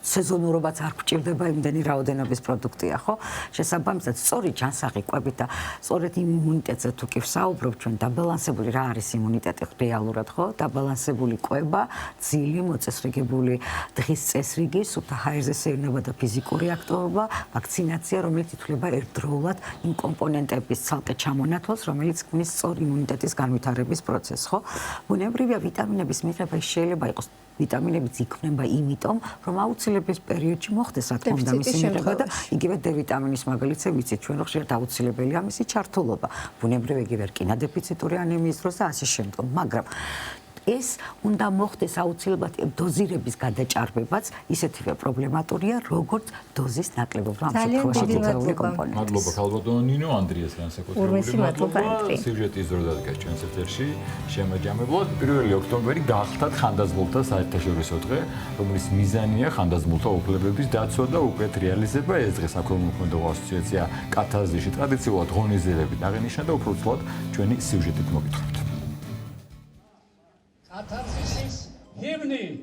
სეზონურობაც არ გვჭირდება იმდენი რაოდენობის პროდუქტია, ხო? შესაბამისად, სწორი ჯანსაღი კვებით და სწორედ იმ იმუნიტეტზე თუ კი ვსაუბრობ, ჩვენ დაბალანსებული რა არის იმუნიტეტი რეალურად, ხო? დაბალანსებული კვება, ძილი მოწესრიგებული დღის წესრიგი, სუფთა ჰაერზე სეირნობა და ფიზიკური აქტივობა, ვაქცინაცია, რომელიც ითვლება ერთდროულად იმ კომპონენტების ცალკე ჩამონათვალს, რომელიც ქმნის სწორ იმუნიტეტის განვითარების პროცესს, ხო? ბუნებრივია ვიტამინების მიღება შეიძლება იყოს ვიტამინებიც იქმნება იმიტომ, რომ აუცილებლობის პერიოდში მოხდეს რა თქმა უნდა მისი მიღება და იგივე D ვიტამინის მაგალითზე ვიცით ჩვენ, რომ ხშირად აუცილებელია მისი ჩართულობა. ბუნებრივია იგივე რკინა დეფიციტური ანემიის დროს და ასე შემდგომ, მაგრამ ეს უნდა მოხდეს აუცილებლად დოზირების გადაჭარბებაც ისეთივე პრობლემატურია, როგორც დოზის ნაკლებობა ამ შემთხვევაში ძირითადი კომპონენტი. მადლობა ქალბატონო ნინო, ანდრიას განსაკუთრებული მადლობა. სიუჟეტის დრო დადგა ჩვენს ეთერში. შემაჯამებლად 1 ოქტომბერი გახლავთ ხანდაზმულთა საერთაშორისო დღე, რომლის მიზანია ხანდაზმულთა უფლებების დაცვა და უკეთ რეალიზება. ეს დღე საქველმოქმედო ასოციაცია კათაზიში ტრადიციულად ღონისძიებით აღინიშნა და უფრო ცუდად ჩვენი სიუჟეტით მოგვითხრობთ. Katharsis hymni.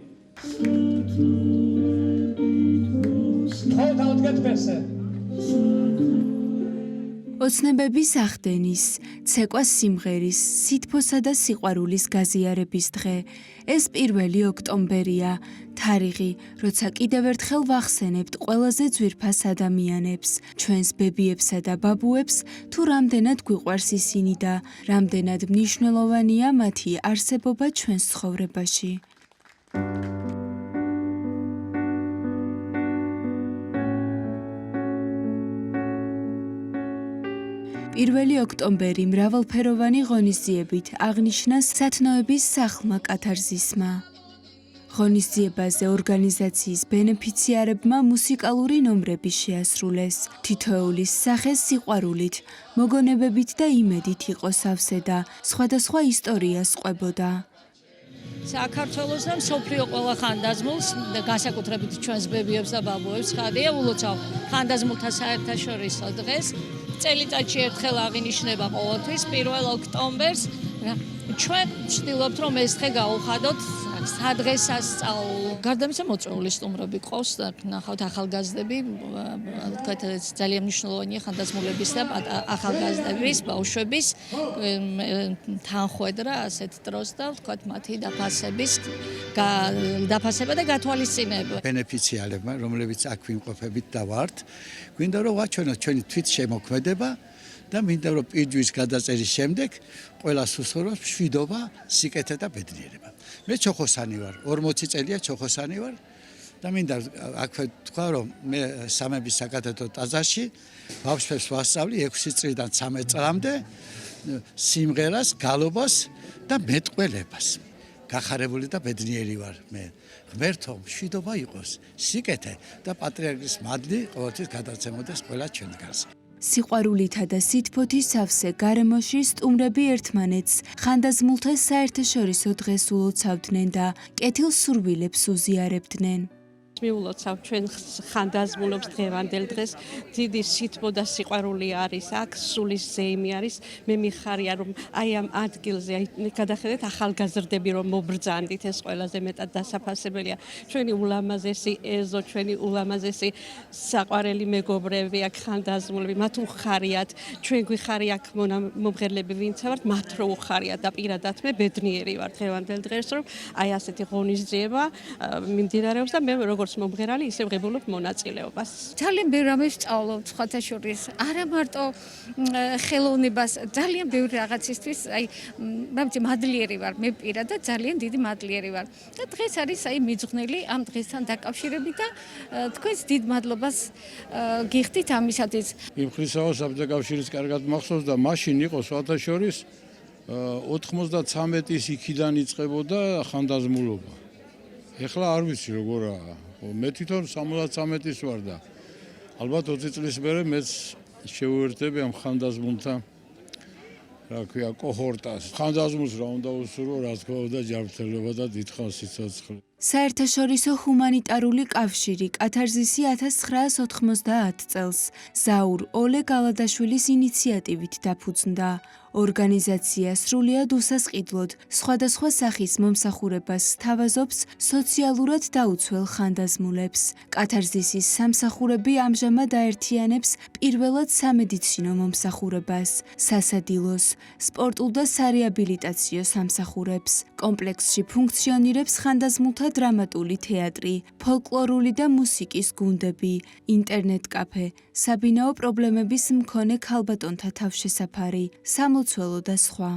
Total get besser. ოცნებების ახდენის, ცეკვას სიმღერის, სითბოსა და სიყვარულის გაზიარების დღე. ეს 1 ოქტომბერია, თარიღი, როცა კიდევ ერთხელ ვახსენებთ ყველაზე ძვირფას ადამიანებს, ჩვენს ბებიებსა და ბაბუებს, თუ რამდენად გვიყვარს ისინი და რამდენად მნიშვნელოვანია მათი არსებობა ჩვენს ცხოვრებაში. 1 ოქტომბერი მრავალფეროვანი ღონისძიებით აღნიშნა სათნოების სახლმა კათარზისმა. ღონისძიებაზე ორგანიზაციის ბენეფიციარებმა მუსიკალური ნომრები შეასრულეს. თითოეულის სახე სიყვარულით, მოგონებებით და იმედით იყო სავსე და სხვადასხვა ისტორიას ყვებოდა. საქართველოს და მსოფლიო ყველა ხანდაზმულს და განსაკუთრებით ჩვენს ბებიებს და ბაბუებს ხადია ულოცავ ხანდაზმულთა საერთაშორისო დღეს. წელიწადში ერთხელ აღინიშნება ყოველთვის 1 ოქტომბერს. ჩვენ ვცდილობთ, რომ ეს დღე გავუხადოთ სადღესასწაულო. გარდა ამისა მოწვეული სტუმრები ყავს და ნახავთ ახალგაზრდები, თქვათ ძალიან მნიშვნელოვანია ხანდაზმულების და ახალგაზრდების, ბავშვების თანხვედრა ასეთ დროს და თქვათ მათი დაფასება და გათვალისწინება. ბენეფიციარებმა, რომლებიც აქ ვიმყოფებით და ვართ, გვინდა რომ ვაჩვენოთ ჩვენი თვითშემოქმედება და მინდა რომ პირჯვის გადაწერის შემდეგ ყველას უსურვოს მშვიდობა, სიკეთე და ბედნიერება. მე ჩოხოსანი ვარ, 40 წელია ჩოხოსანი ვარ და მინდა აქვე თქვა რომ მე სამების საკათედრო ტაძარში ბავშვებს ვასწავლი 6 წლიდან 13 წლამდე სიმღერას, გალობას და მეტყველებას. გახარებული და ბედნიერი ვარ მე. ღმერთო, მშვიდობა იყოს, სიკეთე და პატრიარქის მადლი ყოველთვის გადაცემოდეს ყველა ჩვენგანს. სიყვარულითა და სითბოთის სავსე გარემოში სტუმრები ერთმანეთს ხანდაზმულთა საერთაშორისო დღეს ულოცავდნენ და კეთილ სურვილებს უზიარებდნენ. მიულოცავ ჩვენ ხანდაზმულობს დღევანდელ დღეს დიდი სითბო და სიყვარული არის აქ სულის ზეიმი არის მე მიხარია რომ აი ამ ადგილზე გადახედეთ ახალგაზრდები რომ მობრძანდით ეს ყველაზე მეტად დასაფასებელია ჩვენი ულამაზესი ეზო ჩვენი ულამაზესი საყვარელი მეგობრები აქ ხანდაზმულები მათ უხარიათ ჩვენ გვიხარი აქ მომღერლები ვინც ვართ მათ რო უხარიათ და პირადად მე ბედნიერი ვარ დღევანდელ დღეს რომ აი ასეთი ღონისძიება მიმდინარეობს და მე როგორც მომღერალი, ისევ ღებულობ მონაწილეობას. ძალიან ბევრ რამეს ვსწავლობ, სხვათა შორის, არა მარტო ხელოვნებას, ძალიან ბევრ რაღაცისთვის, აი, მადლიერი ვარ, მე პირადად ძალიან დიდი მადლიერი ვარ. და დღეს არის აი მიძღვნილი ამ დღესთან დაკავშირებით და თქვენს დიდ მადლობას გიხდით ამისათვის. იმ ხლისაო საბჭოთა კავშირის კარგად მახსოვს და მაშინ იყო სხვათა შორის 93-ის იქიდან იწყებოდა ხანდაზმულობა. ეხლა არ ვიცი როგორაა. მე თვითონ 73-ის ვარ და ალბათ 20 წლის მერე მეც შევუერთები ამ ხანდაზმულთა რა ქვია კოჰორტას. ხანდაზმულს რა უნდა უსურვო, რა თქმა უნდა ჯანმრთელობა და დიდხანს სიცოცხლე. საერთაშორისო ჰუმანიტარული კავშირი კათარზისი 1990 წელს ზაურ ოლე გალადაშვილის ინიციატივით დაფუძნდა. ორგანიზაცია სრულიად უსასყიდლოდ სხვადასხვა სახის მომსახურებას სთავაზობს სოციალურად დაუცველ ხანდაზმულებს. კათარზისის სამსახურები ამჟამად აერთიანებს პირველად სამედიცინო მომსახურებას, სასადილოს, სპორტულ და სარეაბილიტაციო სამსახურებს. კომპლექსში ფუნქციონირებს ხანდაზმულთა დრამატული თეატრი, ფოლკლორული და მუსიკის გუნდები, ინტერნეტ კაფე, საბინაო პრობლემების მქონე ქალბატონთა თავშესაფარი, სამლოცველო და სხვა.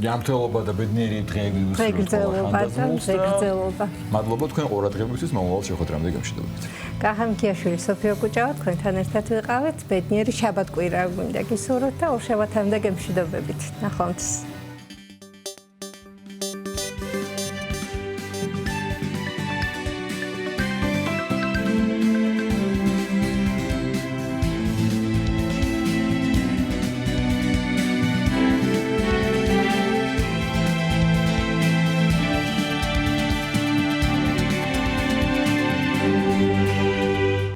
ჯანმრთელობა და ბედნიერი დღეები გრძელობა. მადლობა თქვენ ყურადღებისთვის, მომავალ შეხვედრამდე გამშვიდობებით. კახა მიქიაშვილი, სოფიო კუჭავა, თქვენთან ერთად ვიყავით. ბედნიერი შაბათ კვირა გვინდა გისურვოთ და ორ შაბათამდე გემშვიდობებით. ნახვამდის.